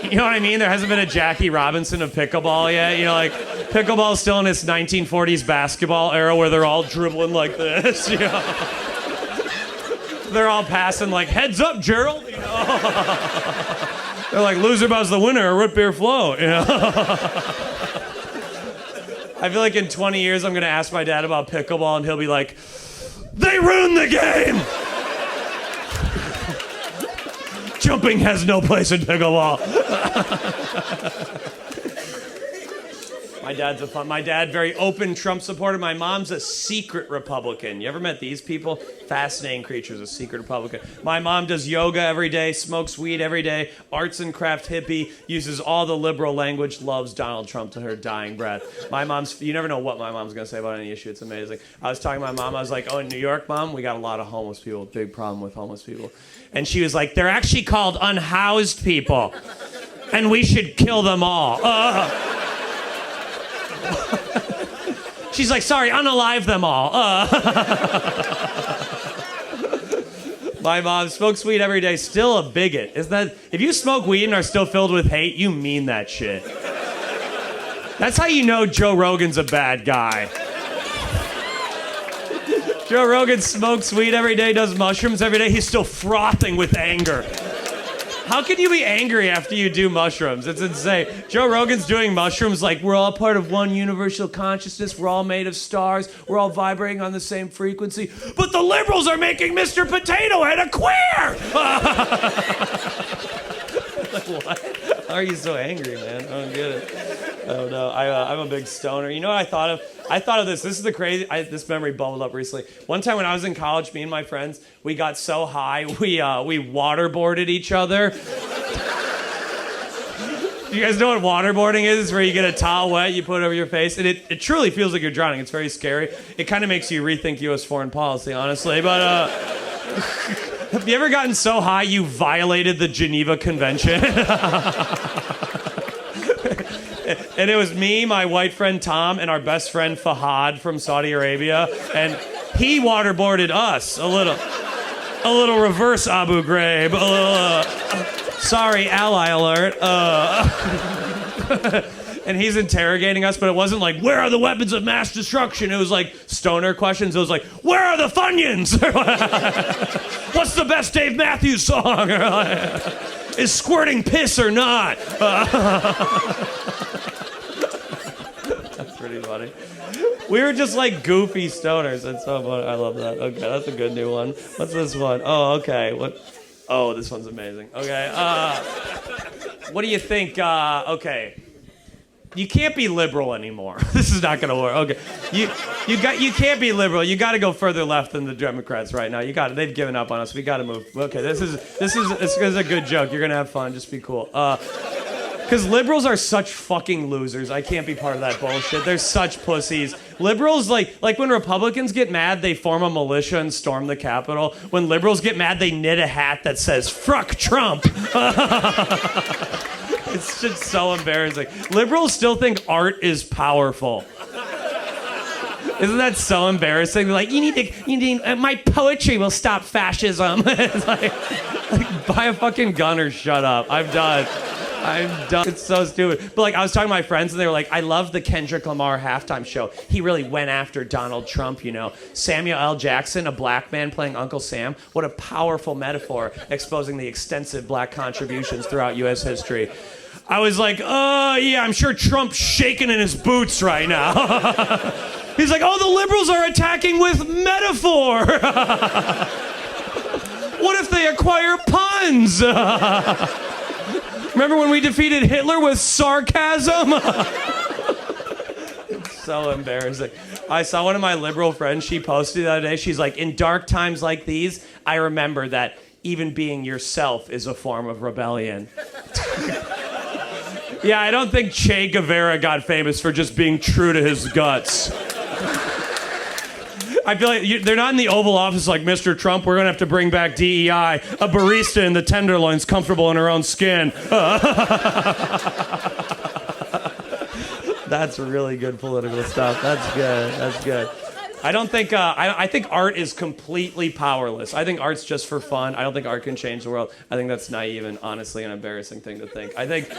You know what I mean? There hasn't been a Jackie Robinson of pickleball yet. You know, like, pickleball's still in its 1940s basketball era where they're all dribbling like this, you know? They're all passing like, heads up, Gerald, you know? They're like, loser buys the winner, a root beer float, you know? I feel like in 20 years I'm going to ask my dad about pickleball and he'll be like, they ruined the game! Jumping has no place in pickleball. My dad, very open Trump supporter. My mom's a secret Republican. You ever met these people? Fascinating creatures, a secret Republican. My mom does yoga every day, smokes weed every day, arts and craft hippie, uses all the liberal language, loves Donald Trump to her dying breath. You never know what my mom's going to say about any issue. It's amazing. I was talking to my mom. I was like, oh, in New York, Mom, we got a lot of homeless people. Big problem with homeless people. And she was like, they're actually called unhoused people. And we should kill them all. She's like, sorry, unalive them all. My mom smokes weed every day, still a bigot. If you smoke weed and are still filled with hate, you mean that shit. That's how you know Joe Rogan's a bad guy. Joe Rogan smokes weed every day, does mushrooms every day. He's still frothing with anger. How can you be angry after you do mushrooms? It's insane. Joe Rogan's doing mushrooms like we're all part of one universal consciousness. We're all made of stars. We're all vibrating on the same frequency. But the liberals are making Mr. Potato Head a queer! What? Why are you so angry, man? I don't get it. Oh no, I'm a big stoner. You know what I thought of? I thought of this. This is the crazy. This memory bubbled up recently. One time when I was in college, me and my friends, we got so high we waterboarded each other. You guys know what waterboarding is? It's where you get a towel wet, you put it over your face, and it truly feels like you're drowning. It's very scary. It kind of makes you rethink U.S. foreign policy, honestly. But have you ever gotten so high you violated the Geneva Convention? And it was me, my white friend Tom, and our best friend Fahad from Saudi Arabia, and he waterboarded us a little reverse Abu Ghraib, a little, sorry, ally alert. And he's interrogating us, but it wasn't like, where are the weapons of mass destruction? It was like stoner questions. It was like, where are the Funyuns? What's the best Dave Matthews song? Is squirting piss or not? fucking funny. We were just like goofy stoners. That's so funny. I love that. Okay, that's a good new one. What's this one? Oh, okay. What? Oh, this one's amazing. Okay. What do you think? Okay. You can't be liberal anymore. This is not gonna work. Okay. You can't be liberal. You got to go further left than the Democrats right now. You got it. They've given up on us. We got to move. Okay. This is a good joke. You're gonna have fun. Just be cool. Because liberals are such fucking losers. I can't be part of that bullshit. They're such pussies. Liberals, like when Republicans get mad, they form a militia and storm the Capitol. When liberals get mad, they knit a hat that says, "Fuck Trump." It's just so embarrassing. Liberals still think art is powerful. Isn't that so embarrassing? They're like, you need my poetry will stop fascism. It's like, buy a fucking gun or shut up. I'm done. It's so stupid. But like, I was talking to my friends and they were like, I love the Kendrick Lamar halftime show. He really went after Donald Trump, you know. Samuel L. Jackson, a black man playing Uncle Sam. What a powerful metaphor exposing the extensive black contributions throughout U.S. history. I was like, yeah, I'm sure Trump's shaking in his boots right now. He's like, oh, the liberals are attacking with metaphor. What if they acquire puns? Remember when we defeated Hitler with sarcasm? It's so embarrassing. I saw one of my liberal friends, she posted the other day, she's like, in dark times like these, I remember that even being yourself is a form of rebellion. Yeah, I don't think Che Guevara got famous for just being true to his guts. I feel like they're not in the Oval Office like, Mr. Trump, we're going to have to bring back DEI. A barista in the Tenderloin's comfortable in her own skin. That's really good political stuff. That's good. That's good. I don't think, I think art is completely powerless. I think art's just for fun. I don't think art can change the world. I think that's naive and honestly an embarrassing thing to think. I think,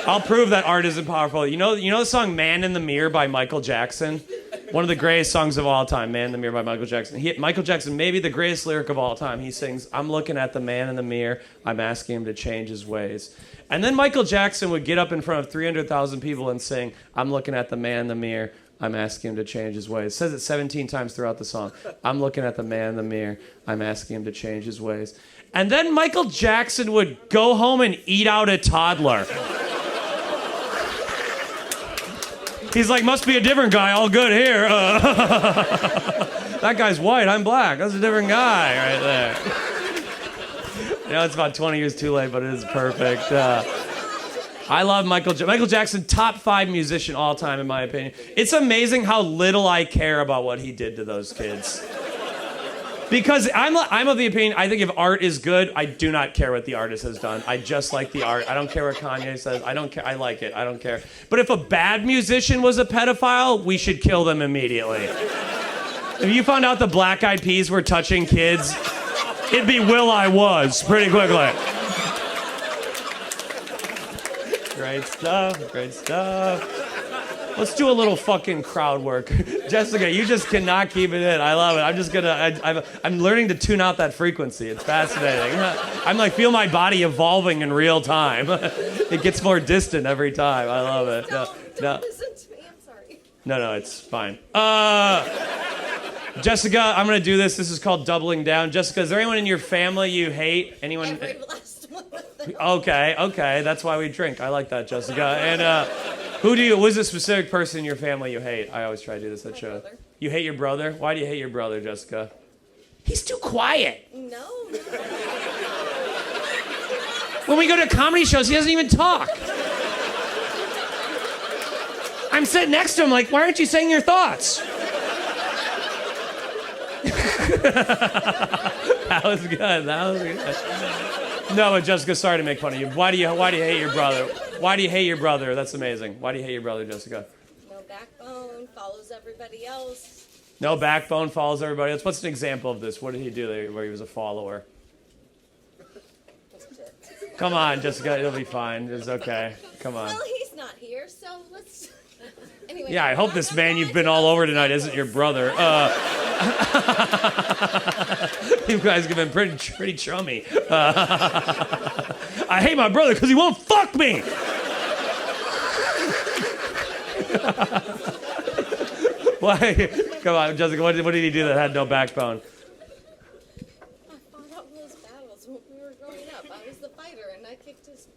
I'll prove that art isn't powerful. You know the song Man in the Mirror by Michael Jackson? One of the greatest songs of all time, Man in the Mirror by Michael Jackson. Michael Jackson, maybe the greatest lyric of all time. He sings, I'm looking at the man in the mirror. I'm asking him to change his ways. And then Michael Jackson would get up in front of 300,000 people and sing, I'm looking at the man in the mirror. I'm asking him to change his ways. It says it 17 times throughout the song. I'm looking at the man in the mirror. I'm asking him to change his ways. And then Michael Jackson would go home and eat out a toddler. He's like, must be a different guy. All good here. That guy's white. I'm black. That's a different guy right there. You know, it's about 20 years too late, but it is perfect. I love Michael Jackson, top 5 musician all time, in my opinion. It's amazing how little I care about what he did to those kids. Because I'm of the opinion, I think if art is good, I do not care what the artist has done. I just like the art. I don't care what Kanye says. I don't care. I like it. I don't care. But if a bad musician was a pedophile, we should kill them immediately. If you found out the Black Eyed Peas were touching kids, it'd be Will I Was pretty quickly. Great stuff, great stuff. Let's do a little fucking crowd work. Jessica, you just cannot keep it in. I love it. I'm learning to tune out that frequency. It's fascinating. I'm like, feel my body evolving in real time. It gets more distant every time. I love it. No. Listen to me, I'm sorry. No, it's fine. Jessica, I'm gonna do this. This is called doubling down. Jessica, is there anyone in your family you hate? Anyone? Every last one of them. Okay. That's why we drink. I like that, Jessica. And who's a specific person in your family you hate? I always try to do this at show. Brother. You hate your brother? Why do you hate your brother, Jessica? He's too quiet. No. When we go to comedy shows, he doesn't even talk. I'm sitting next to him like, why aren't you saying your thoughts? That was good. No, but Jessica, sorry to make fun of you. Why do you hate your brother? Why do you hate your brother? That's amazing. Why do you hate your brother, Jessica? No backbone, follows everybody else. No backbone, follows everybody else. What's an example of this? What did he do where he was a follower? Come on, Jessica, it'll be fine. It's okay. Come on. Well, he's not here, so let's... Anyway, Yeah, I hope this man you've been all over tonight isn't your brother. You guys have been pretty chummy. I hate my brother because he won't fuck me. Why? Come on, Jessica, what did he do that had no backbone? I fought out those battles when we were growing up. I was the fighter, and I kicked his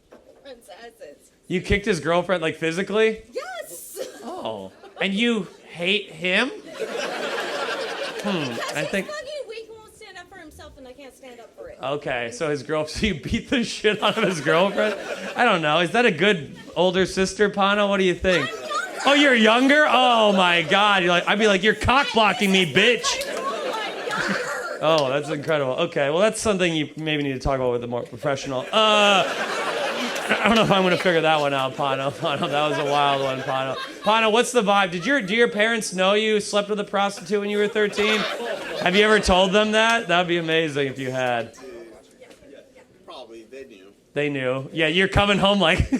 friend's asses. You kicked his girlfriend, like, physically? Yes! Oh. And you hate him? Because I think... he's fucking weak, won't stand up for himself, and I can't stand up for it. Okay, so so you beat the shit out of his girlfriend? I don't know. Is that a good older sister, Pano? What do you think? I'm younger. Oh, you're younger? Oh my God! I'd be like, you're cock blocking me, bitch. Oh, that's incredible. Okay, well, that's something you maybe need to talk about with a more professional. I don't know if I'm gonna figure that one out, Pano. Pano, that was a wild one, Pano. Pano, what's the vibe? Do your parents know you slept with a prostitute when you were 13? Have you ever told them that? That'd be amazing if you had. Probably, they knew. They knew. Yeah, you're coming home like...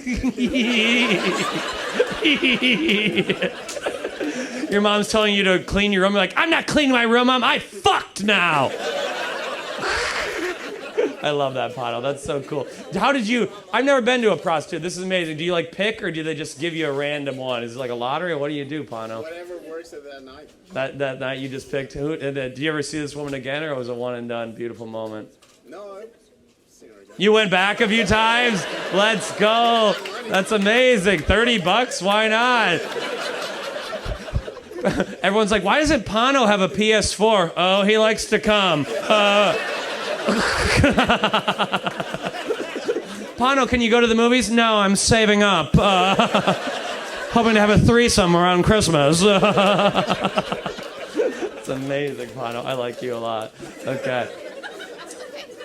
Your mom's telling you to clean your room. You're like, I'm not cleaning my room, Mom. I fucked now. I love that, Pano. That's so cool. How did you... I've never been to a prostitute. This is amazing. Do you, like, pick, or do they just give you a random one? Is it like a lottery, or what do you do, Pano? Whatever works at that night. That night you just picked who? Did you ever see this woman again, or was it a one and done, beautiful moment? No, I've seen her again. You went back a few times? Let's go. That's amazing. $30? Why not? Everyone's like, why doesn't Pano have a PS4? Oh, he likes to come. Pano, can you go to the movies? No, I'm saving up. Hoping to have a threesome around Christmas. It's amazing, Pano. I like you a lot. Okay.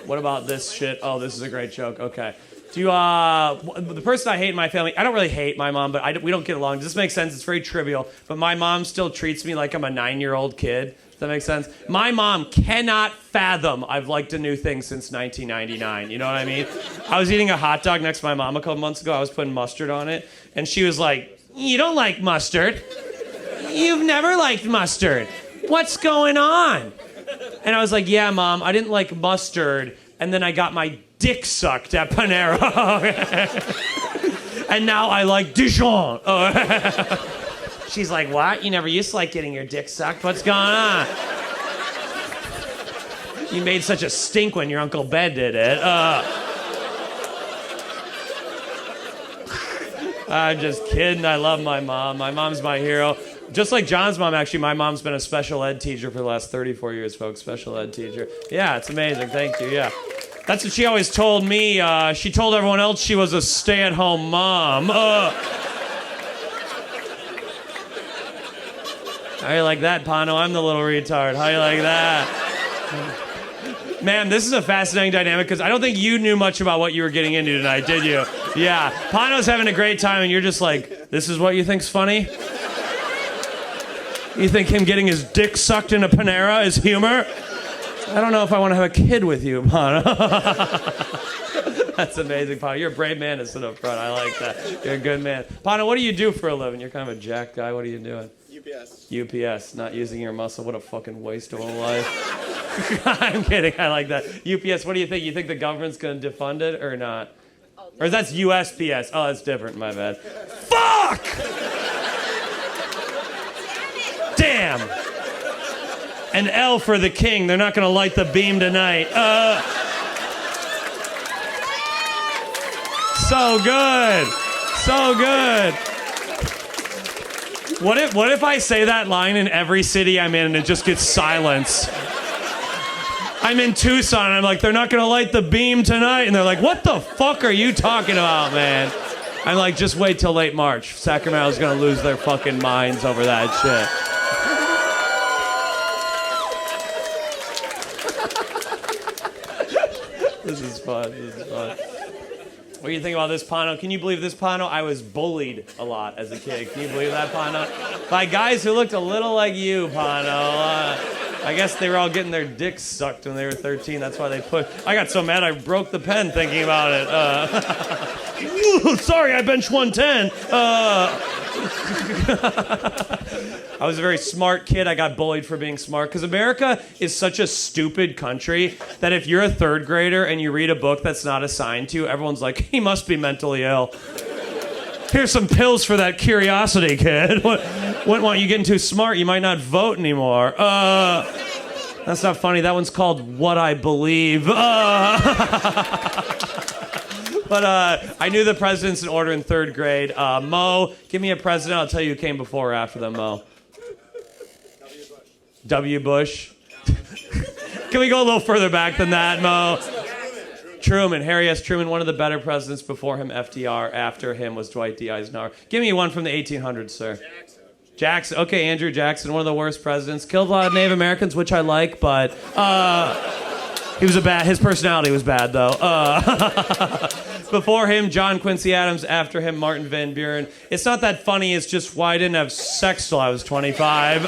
What about this shit? Oh, this is a great joke. Okay. Do you, the person I hate in my family, I don't really hate my mom, but we don't get along. Does this make sense? It's very trivial. But my mom still treats me like I'm a 9-year-old kid. Does that make sense? My mom cannot fathom I've liked a new thing since 1999. You know what I mean? I was eating a hot dog next to my mom a couple months ago. I was putting mustard on it. And she was like, you don't like mustard. You've never liked mustard. What's going on? And I was like, yeah, Mom, I didn't like mustard. And then I got my dick sucked at Panera. And now I like Dijon. She's like, what? You never used to like getting your dick sucked? What's going on? You made such a stink when your Uncle Ben did it. I'm just kidding. I love my mom. My mom's my hero. Just like John's mom, actually, my mom's been a special ed teacher for the last 34 years, folks. Special ed teacher. Yeah, it's amazing. Thank you. Yeah. That's what she always told me. She told everyone else she was a stay-at-home mom. How you like that, Pano? I'm the little retard. How you like that? Man, this is a fascinating dynamic because I don't think you knew much about what you were getting into tonight, did you? Yeah. Pano's having a great time and you're just like, this is what you think's funny? You think him getting his dick sucked in a Panera is humor? I don't know if I want to have a kid with you, Pano. That's amazing, Pano. You're a brave man to sit up front. I like that. You're a good man. Pano, what do you do for a living? You're kind of a jack guy. What are you doing? UPS. UPS, not using your muscle. What a fucking waste of a life. I'm kidding. I like that. UPS, what do you think? You think the government's going to defund it or not? Oh, Or that's USPS. Oh, that's different. My bad. Fuck! Damn! An L for the king. They're not going to light the beam tonight. So good. So good. What if I say that line in every city I'm in and it just gets silence? I'm in Tucson and I'm like, they're not going to light the beam tonight. And they're like, what the fuck are you talking about, man? I'm like, just wait till late March. Sacramento's going to lose their fucking minds over that shit. This is fun. This is fun. What do you think about this, Pano? Can you believe this, Pano? I was bullied a lot as a kid. Can you believe that, Pano? By guys who looked a little like you, Pano. I guess they were all getting their dicks sucked when they were 13. That's why they put... I got so mad I broke the pen thinking about it. Sorry, I bench 110. I was a very smart kid. I got bullied for being smart because America is such a stupid country that if you're a third grader and you read a book that's not assigned to you, everyone's like, he must be mentally ill. Here's some pills for that curiosity, kid. Wouldn't want you getting too smart. You might not vote anymore. That's not funny. That one's called What I Believe. But I knew the presidents in order in third grade. Mo, give me a president. I'll tell you who came before or after them, Mo. W. Bush. Can we go a little further back than that, Mo? Truman. Harry S. Truman, one of the better presidents. Before him, FDR. After him was Dwight D. Eisenhower. Give me one from the 1800s, sir. Jackson. Okay, Andrew Jackson, one of the worst presidents. Killed a lot of Native Americans, which I like, but his personality was bad, though. Before him, John Quincy Adams. After him, Martin Van Buren. It's not that funny, it's just why I didn't have sex till I was 25.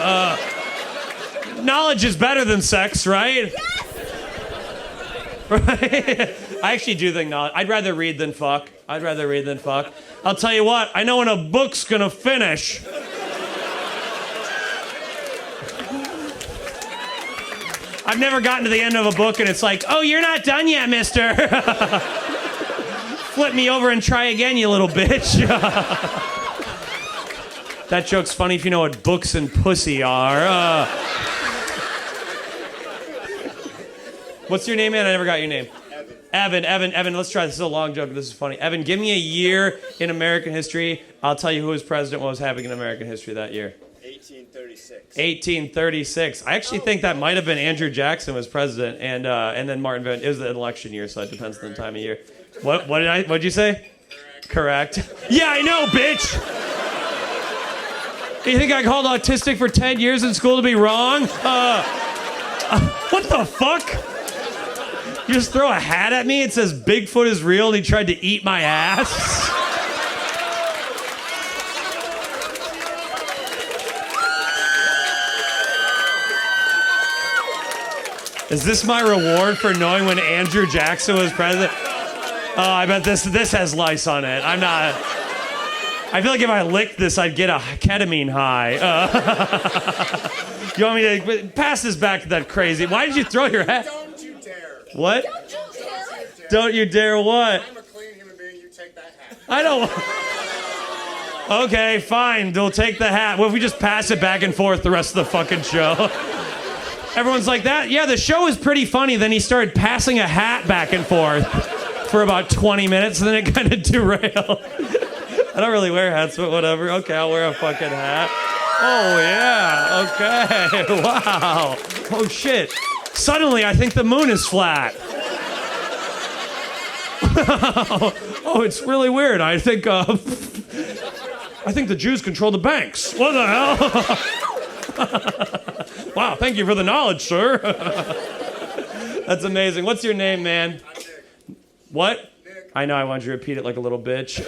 Knowledge is better than sex, right? Yes! Right? I actually do think knowledge. I'd rather read than fuck. I'll tell you what, I know when a book's gonna finish. I've never gotten to the end of a book and it's like, oh, you're not done yet, mister. Flip me over and try again, you little bitch. That joke's funny if you know what books and pussy are. What's your name, man? I never got your name. Evan, let's try this. This is a long joke, but this is funny. Evan, give me a year in American history. I'll tell you who was president, what was happening in American history that year. 1836. I actually think that might have been Andrew Jackson was president, and then Martin Van. It was an election year, so it depends on the time of year. What'd you say? Correct. Yeah, I know, bitch. You think I called autistic for 10 years in school to be wrong? What the fuck? You just throw a hat at me? It says Bigfoot is real, and he tried to eat my ass. Is this my reward for knowing when Andrew Jackson was president? Oh, I bet this has lice on it. I feel like if I licked this, I'd get a ketamine high. You want me to pass this back to that crazy? Why did you throw your hat? Don't you dare. What? Don't you dare. Don't you dare what? I'm a clean human being. You take that hat. I don't. Okay, fine. We'll take the hat. What if we just pass it back and forth the rest of the fucking show? Everyone's like that. Yeah, the show is pretty funny. Then he started passing a hat back and forth for about 20 minutes, and then it kind of derailed. I don't really wear hats, but whatever. Okay, I'll wear a fucking hat. Oh, yeah. Okay. Wow. Oh, shit. Suddenly, I think the moon is flat. Oh, it's really weird. I think the Jews control the banks. What the hell? Wow, thank you for the knowledge, sir. That's amazing. What's your name, man? I'm Nick. What? Nick. I know, I wanted you to repeat it like a little bitch.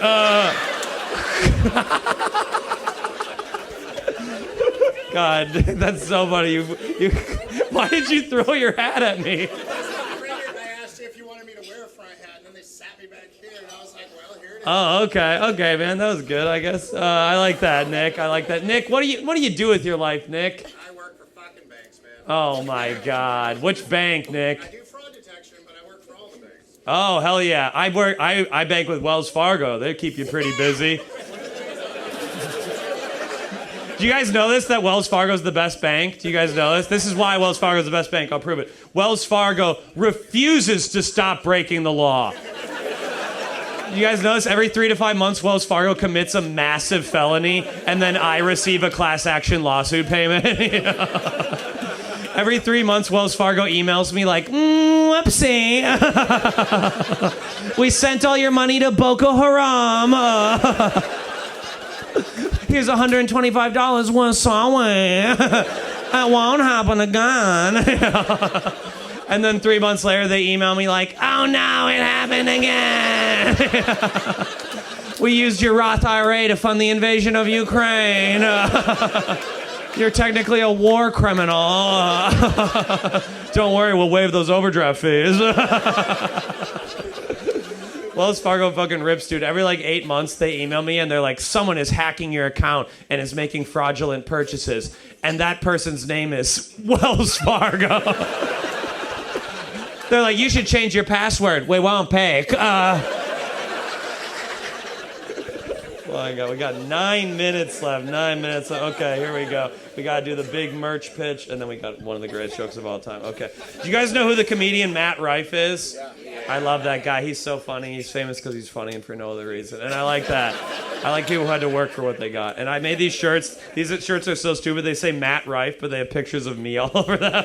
God, that's so funny. Why did you throw your hat at me? I asked you if you wanted me to wear a front hat, and then they sat me back here, and I was like, well, here it is. Oh, okay, man, that was good, I guess. I like that, Nick. Nick, what do you do with your life, Nick? I work for fucking banks, man. Oh my God, which bank, Nick? I do fraud detection, but I work for all the banks. Oh, hell yeah. I bank with Wells Fargo. They keep you pretty busy. Do you guys know this, that Wells Fargo is the best bank? Do you guys know this? This is why Wells Fargo is the best bank. I'll prove it. Wells Fargo refuses to stop breaking the law. You guys notice every 3 to 5 months, Wells Fargo commits a massive felony, and then I receive a class action lawsuit payment. Every 3 months, Wells Fargo emails me like, whoopsie. We sent all your money to Boko Haram. Here's $125 Wasawi. That won't happen again. And then 3 months later, they email me like, oh no, it happened again. We used your Roth IRA to fund the invasion of Ukraine. You're technically a war criminal. Don't worry, we'll waive those overdraft fees. Wells Fargo fucking rips, dude. Every like 8 months, they email me and they're like, someone is hacking your account and is making fraudulent purchases. And that person's name is Wells Fargo. They're like, you should change your password. We won't pay. flying out. We got 9 minutes left. 9 minutes left. Okay, here we go. We got to do the big merch pitch, and then we got one of the greatest jokes of all time. Okay. Do you guys know who the comedian Matt Rife is? Yeah. I love that guy. He's so funny. He's famous because he's funny and for no other reason. And I like that. I like people who had to work for what they got. And I made these shirts. These shirts are so stupid. They say Matt Rife, but they have pictures of me all over them.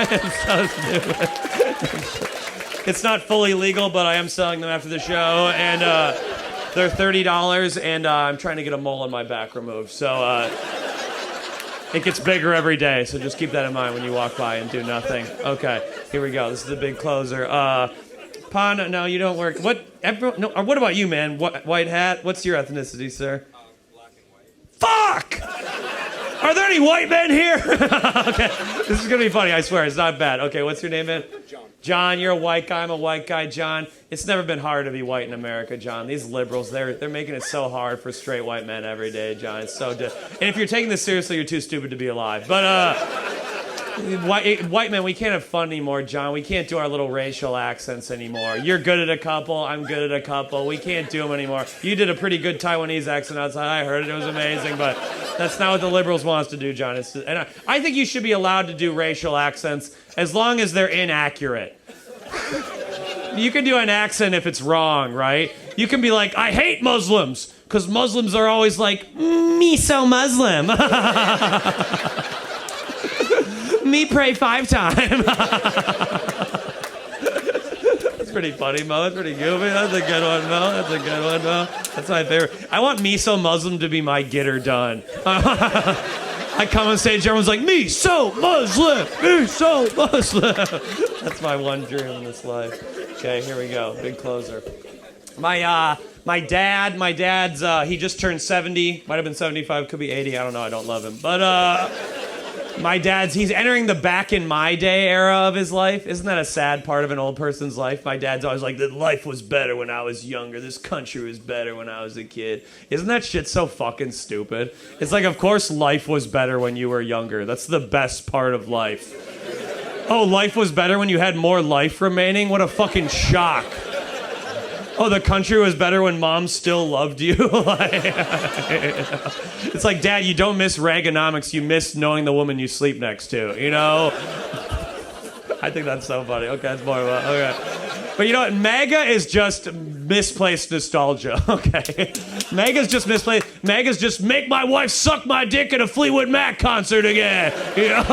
It's so stupid. It's not fully legal, but I am selling them after the show. And they're $30, and I'm trying to get a mole on my back removed. So it gets bigger every day, so just keep that in mind when you walk by and do nothing. Okay, here we go. This is the big closer. Pon, no, you don't work. What about you, man? White hat? What's your ethnicity, sir? Black and white. Fuck! Are there any white men here? Okay, this is going to be funny, I swear. It's not bad. Okay, what's your name, man? John. John, you're a white guy. I'm a white guy, John. It's never been hard to be white in America, John. These liberals, they're making it so hard for straight white men every day, John. It's so and if you're taking this seriously, you're too stupid to be alive. But white men, we can't have fun anymore, John. We can't do our little racial accents anymore. You're good at a couple. I'm good at a couple. We can't do them anymore. You did a pretty good Taiwanese accent outside. I heard it. It was amazing, but that's not what the liberals want us to do, John. And I think you should be allowed to do racial accents as long as they're inaccurate. You can do an accent if it's wrong, right? You can be like, I hate Muslims, because Muslims are always like, me so Muslim. Me pray 5 times. That's pretty funny, Mo. That's pretty goofy. That's a good one, Mo. That's a good one, Mo. That's my favorite. I want me so Muslim to be my get her done. I come on stage, everyone's like, me so Muslim, me so Muslim. That's my one dream in this life. Okay, here we go, big closer. My dad's, he just turned 70, might have been 75, could be 80, I don't know, I don't love him. But my dad's, he's entering the back in my day era of his life. Isn't that a sad part of an old person's life? My dad's always like, that life was better when I was younger. This country was better when I was a kid. Isn't that shit so fucking stupid? It's like, of course life was better when you were younger. That's the best part of life. Oh, life was better when you had more life remaining? What a fucking shock. Oh, the country was better when mom still loved you? It's like, Dad, you don't miss Reaganomics, you miss knowing the woman you sleep next to, you know? I think that's so funny. Okay, that's more about, okay. But you know what? MAGA is just misplaced nostalgia, okay? MAGA's just misplaced. MAGA's just make my wife suck my dick at a Fleetwood Mac concert again, you know?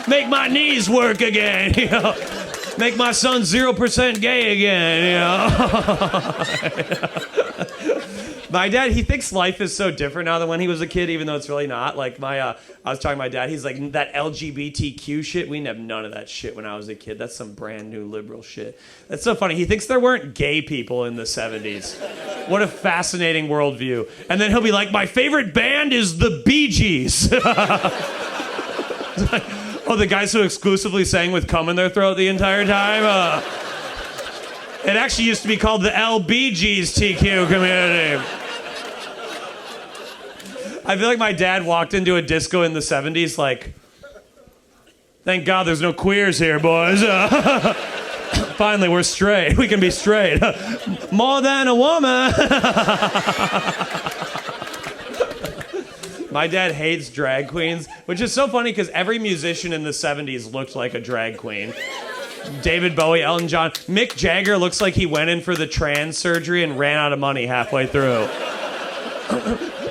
Make my knees work again, you know? Make my son 0% gay again, you know? My dad, he thinks life is so different now than when he was a kid, even though it's really not. Like, I was talking to my dad, he's like, that LGBTQ shit, we didn't have none of that shit when I was a kid. That's some brand new liberal shit. That's so funny. He thinks there weren't gay people in the 70s. What a fascinating worldview. And then he'll be like, my favorite band is the Bee Gees. Oh, the guys who exclusively sang with cum in their throat the entire time? It actually used to be called the LBGTQ community. I feel like my dad walked into a disco in the 70s like, thank God there's no queers here, boys. Finally, we're straight. We can be straight. More than a woman. My dad hates drag queens, which is so funny because every musician in the 70s looked like a drag queen. David Bowie, Elton John. Mick Jagger looks like he went in for the trans surgery and ran out of money halfway through.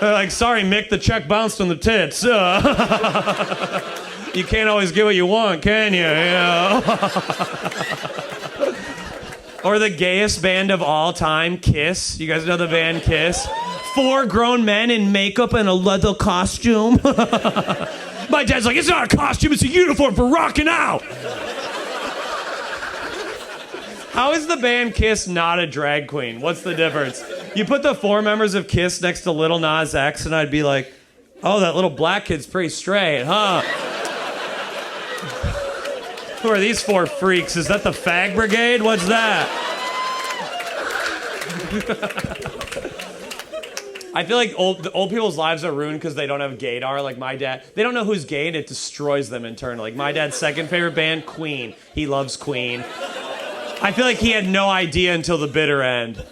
They're like, sorry, Mick, the check bounced on the tits. You can't always get what you want, can you? You know? Or the gayest band of all time, Kiss. You guys know the band Kiss? 4 grown men in makeup and a leather costume. My dad's like, it's not a costume, it's a uniform for rocking out. How is the band Kiss not a drag queen? What's the difference? You put the 4 members of Kiss next to Lil Nas X and I'd be like, oh, that little black kid's pretty straight, huh? Who are these 4 freaks? Is that the Fag Brigade? What's that? I feel like old people's lives are ruined because they don't have gaydar. Like my dad, they don't know who's gay and it destroys them internally. Like my dad's second favorite band, Queen. He loves Queen. I feel like he had no idea until the bitter end.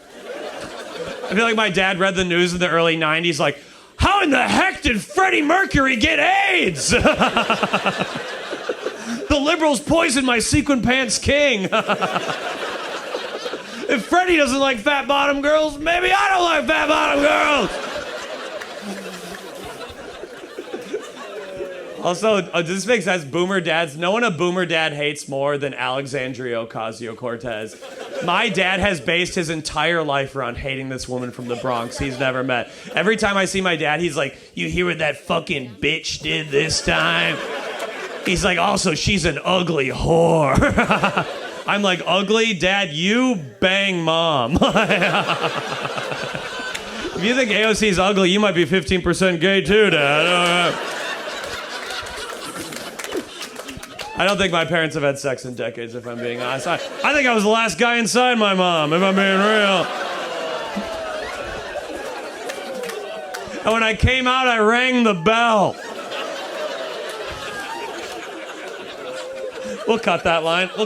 I feel like my dad read the news in the early 90s like, how in the heck did Freddie Mercury get AIDS? The liberals poisoned my sequin pants king. If Freddie doesn't like fat bottom girls, maybe I don't like fat bottom girls. Also, this makes sense. Boomer dads. No one a boomer dad hates more than Alexandria Ocasio-Cortez. My dad has based his entire life around hating this woman from the Bronx he's never met. Every time I see my dad, he's like, you hear what that fucking bitch did this time? He's like, also, she's an ugly whore. I'm like, ugly? Dad, you bang mom. If you think AOC is ugly, you might be 15% gay too, Dad. I don't think my parents have had sex in decades, if I'm being honest. I think I was the last guy inside my mom, if I'm being real. And when I came out, I rang the bell. We'll cut that line. I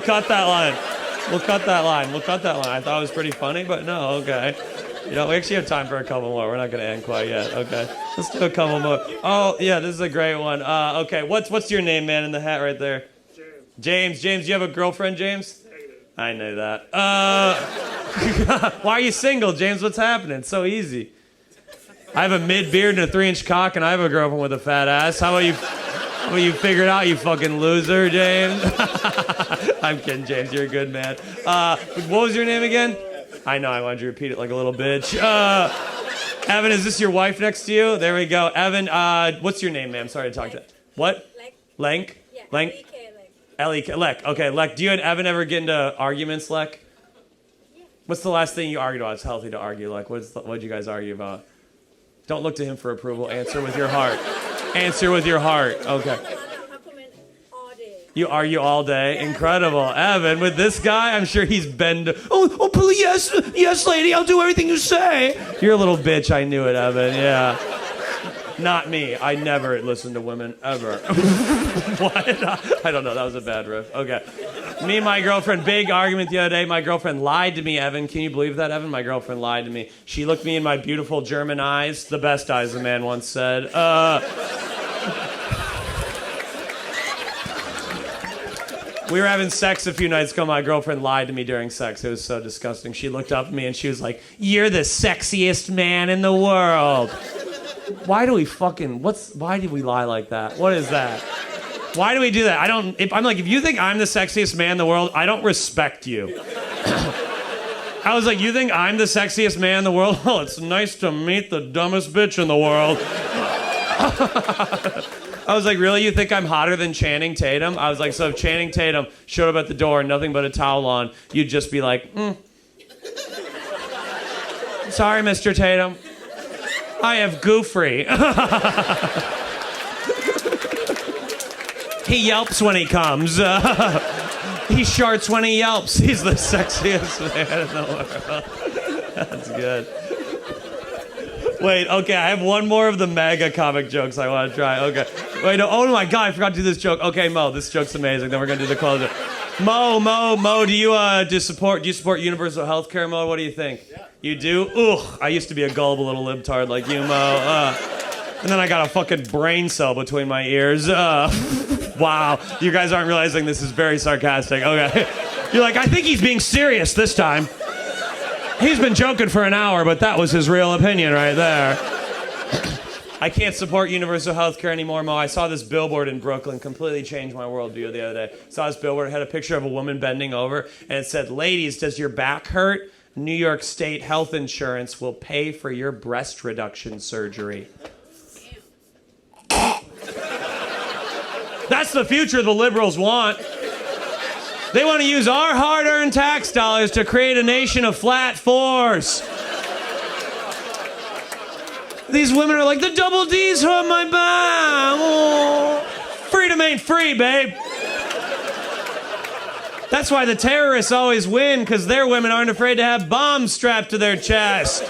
thought it was pretty funny, but no, okay. We actually have time for a couple more. We're not going to end quite yet. Okay, let's do a couple more. Oh, yeah, this is a great one. Okay, what's your name, man, in the hat right there? James, do you have a girlfriend, James? Negative. I knew that. Why are you single, James? What's happening? It's so easy. I have a mid-beard and a 3-inch cock, and I have a girlfriend with a fat ass. How about you figure it out, you fucking loser, James? I'm kidding, James. You're a good man. What was your name again? I know, I wanted you to repeat it like a little bitch. Evan, is this your wife next to you? There we go. Evan, what's your name, ma'am? Sorry to talk to you. What? Lenk. Yeah, Lenk? Lek. Okay, Lek. Do you and Evan ever get into arguments, Lek? Yeah. What's the last thing you argued about? It's healthy to argue, Lek. What'd you guys argue about? Don't look to him for approval. Answer with your heart. Answer with your heart. Okay. You argue all day? Incredible. Evan, with this guy, I'm sure he's been oh, please, yes, lady, I'll do everything you say. You're a little bitch. I knew it, Evan. Yeah. Not me. I never listen to women, ever. What? I don't know. That was a bad riff. Okay. Me and my girlfriend, big argument the other day. My girlfriend lied to me, Evan. Can you believe that, Evan? My girlfriend lied to me. She looked me in my beautiful German eyes. The best eyes, a man once said. We were having sex a few nights ago. My girlfriend lied to me during sex. It was so disgusting. She looked up at me and she was like, "You're the sexiest man in the world." Why do we lie like that? What is that? Why do we do that? If you think I'm the sexiest man in the world, I don't respect you. I was like, you think I'm the sexiest man in the world? Oh, it's nice to meet the dumbest bitch in the world. I was like, really? You think I'm hotter than Channing Tatum? I was like, so if Channing Tatum showed up at the door and nothing but a towel on, you'd just be like, Sorry, Mr. Tatum. I have Goofrey. He yelps when he comes. He sharts when he yelps. He's the sexiest man in the world. That's good. Wait, okay, I have one more of the MAGA comic jokes I want to try. Okay. Wait, no, oh my God, I forgot to do this joke. Okay, Mo, this joke's amazing. Then we're going to do the closer. Mo, do you support universal health care, Mo? What do you think? Yeah. You do? Ugh, I used to be a gullible little libtard like you, Mo. And then I got a fucking brain cell between my ears. Wow, you guys aren't realizing this is very sarcastic. Okay. You're like, I think he's being serious this time. He's been joking for an hour, but that was his real opinion right there. I can't support universal health care anymore, Mo. I saw this billboard in Brooklyn, completely changed my worldview the other day. Saw this billboard, it had a picture of a woman bending over, and it said, "Ladies, does your back hurt? New York State health insurance will pay for your breast reduction surgery." That's the future the liberals want. They want to use our hard-earned tax dollars to create a nation of flat fours. These women are like, the double D's hurt my back. Oh. Freedom ain't free, babe. That's why the terrorists always win, because their women aren't afraid to have bombs strapped to their chest.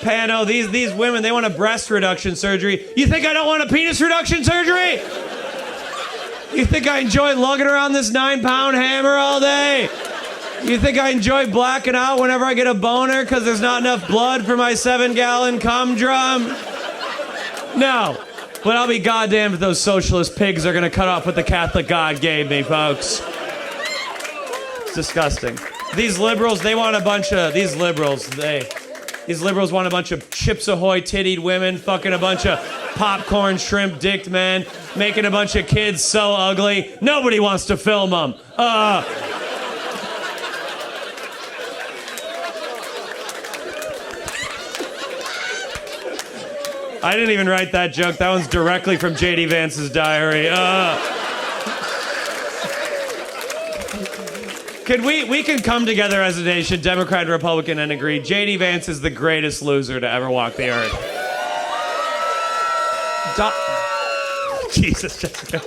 Pano, these women, they want a breast reduction surgery. You think I don't want a penis reduction surgery? You think I enjoy lugging around this 9-pound hammer all day? You think I enjoy blacking out whenever I get a boner because there's not enough blood for my 7-gallon cum drum? No. But I'll be goddamned if those socialist pigs are going to cut off what the Catholic God gave me, folks. It's disgusting. These liberals, they want a bunch of... These liberals want a bunch of Chips Ahoy tittied women, fucking a bunch of popcorn shrimp dicked men, making a bunch of kids so ugly, nobody wants to film them. I didn't even write that joke. That one's directly from J.D. Vance's diary. We can come together as a nation, Democrat and Republican, and agree J.D. Vance is the greatest loser to ever walk the earth. Jesus, Jessica.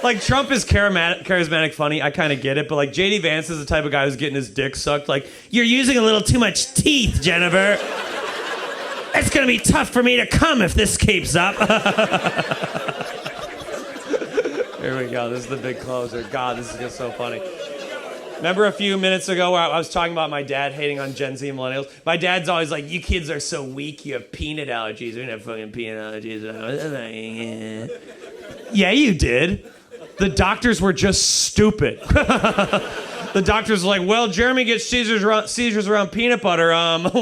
Like, Trump is charismatic, funny. I kind of get it. But, like, J.D. Vance is the type of guy who's getting his dick sucked. Like, you're using a little too much teeth, Jennifer. It's going to be tough for me to come if this keeps up. Here we go. This is the big closer. God, this is just so funny. Remember a few minutes ago where I was talking about my dad hating on Gen Z and millennials? My dad's always like, you kids are so weak, you have peanut allergies. We didn't have fucking peanut allergies. Yeah, you did. The doctors were just stupid. The doctors were like, well, Jeremy gets seizures around peanut butter.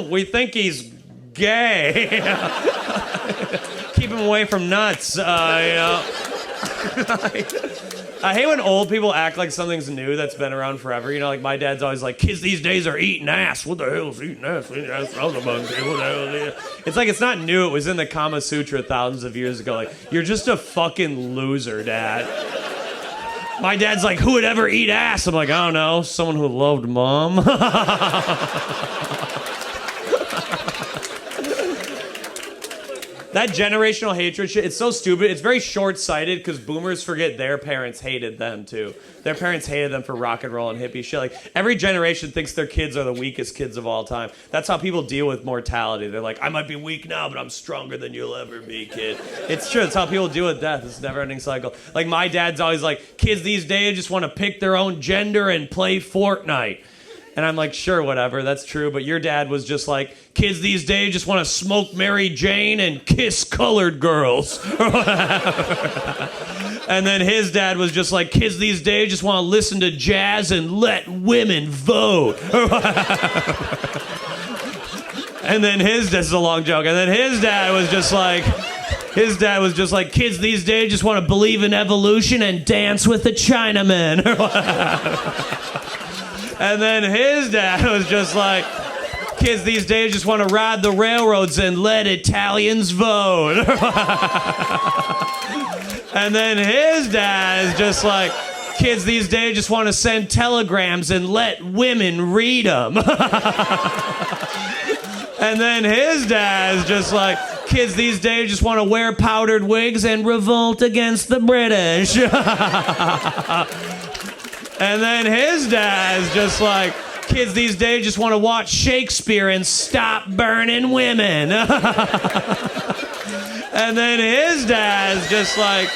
We think he's gay. Keep him away from nuts, you know. I hate when old people act like something's new that's been around forever. You know, like my dad's always like, kids these days are eating ass. What the hell is eating ass? It's like it's not new. It was in the Kama Sutra thousands of years ago. Like, you're just a fucking loser, Dad. My dad's like, who would ever eat ass? I'm like, I don't know. Someone who loved mom. That generational hatred shit, it's so stupid. It's very short-sighted because boomers forget their parents hated them, too. Their parents hated them for rock and roll and hippie shit. Like, every generation thinks their kids are the weakest kids of all time. That's how people deal with mortality. They're like, I might be weak now, but I'm stronger than you'll ever be, kid. It's true. It's how people deal with death. It's a never-ending cycle. Like, my dad's always like, kids these days just want to pick their own gender and play Fortnite. And I'm like, sure, whatever, that's true. But your dad was just like, kids these days just want to smoke Mary Jane and kiss colored girls. And then his dad was just like, kids these days just want to listen to jazz and let women vote. And then this is a long joke. And then his dad was just like, kids these days just want to believe in evolution and dance with the Chinamen. And then his dad was just like, kids these days just want to ride the railroads and let Italians vote. And then his dad is just like, kids these days just want to send telegrams and let women read them. And then his dad is just like, kids these days just want to wear powdered wigs and revolt against the British. And then his dad's just like, kids these days just want to watch Shakespeare and stop burning women. And then his dad's just like,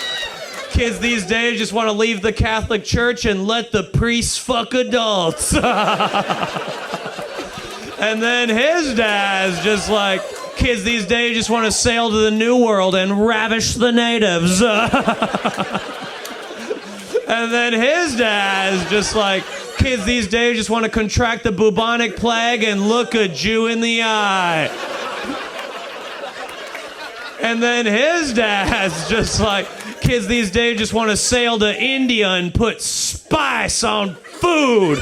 kids these days just want to leave the Catholic Church and let the priests fuck adults. And then his dad's just like, kids these days just want to sail to the New World and ravish the natives. And then his dad's just like, kids these days just want to contract the bubonic plague and look a Jew in the eye. And then his dad's just like, kids these days just want to sail to India and put spice on food.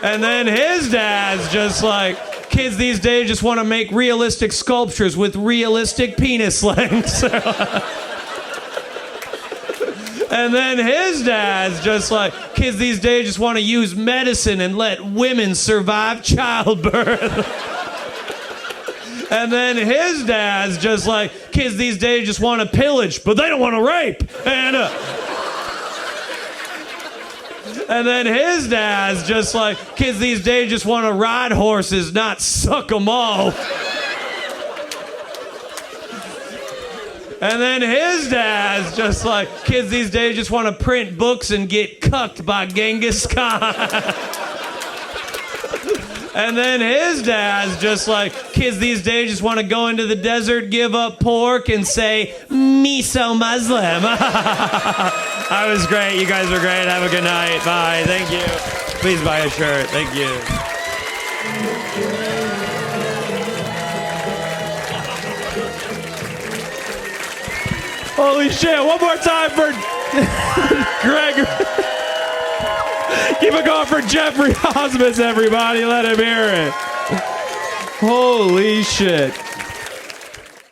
And then his dad's just like, kids these days just want to make realistic sculptures with realistic penis lengths. And then his dad's just like, kids these days just want to use medicine and let women survive childbirth. And then his dad's just like, kids these days just want to pillage, but they don't want to rape. And then his dad's just like, kids these days just want to ride horses, not suck them off. And then his dad's just like, kids these days just want to print books and get cucked by Genghis Khan. And then his dad's just like, kids these days just want to go into the desert, give up pork, and say, me so Muslim. That was great. You guys were great. Have a good night. Bye. Thank you. Please buy a shirt. Thank you. Holy shit. One more time for Greg. Keep it going for Jeffrey Osmus, everybody. Let him hear it. Holy shit.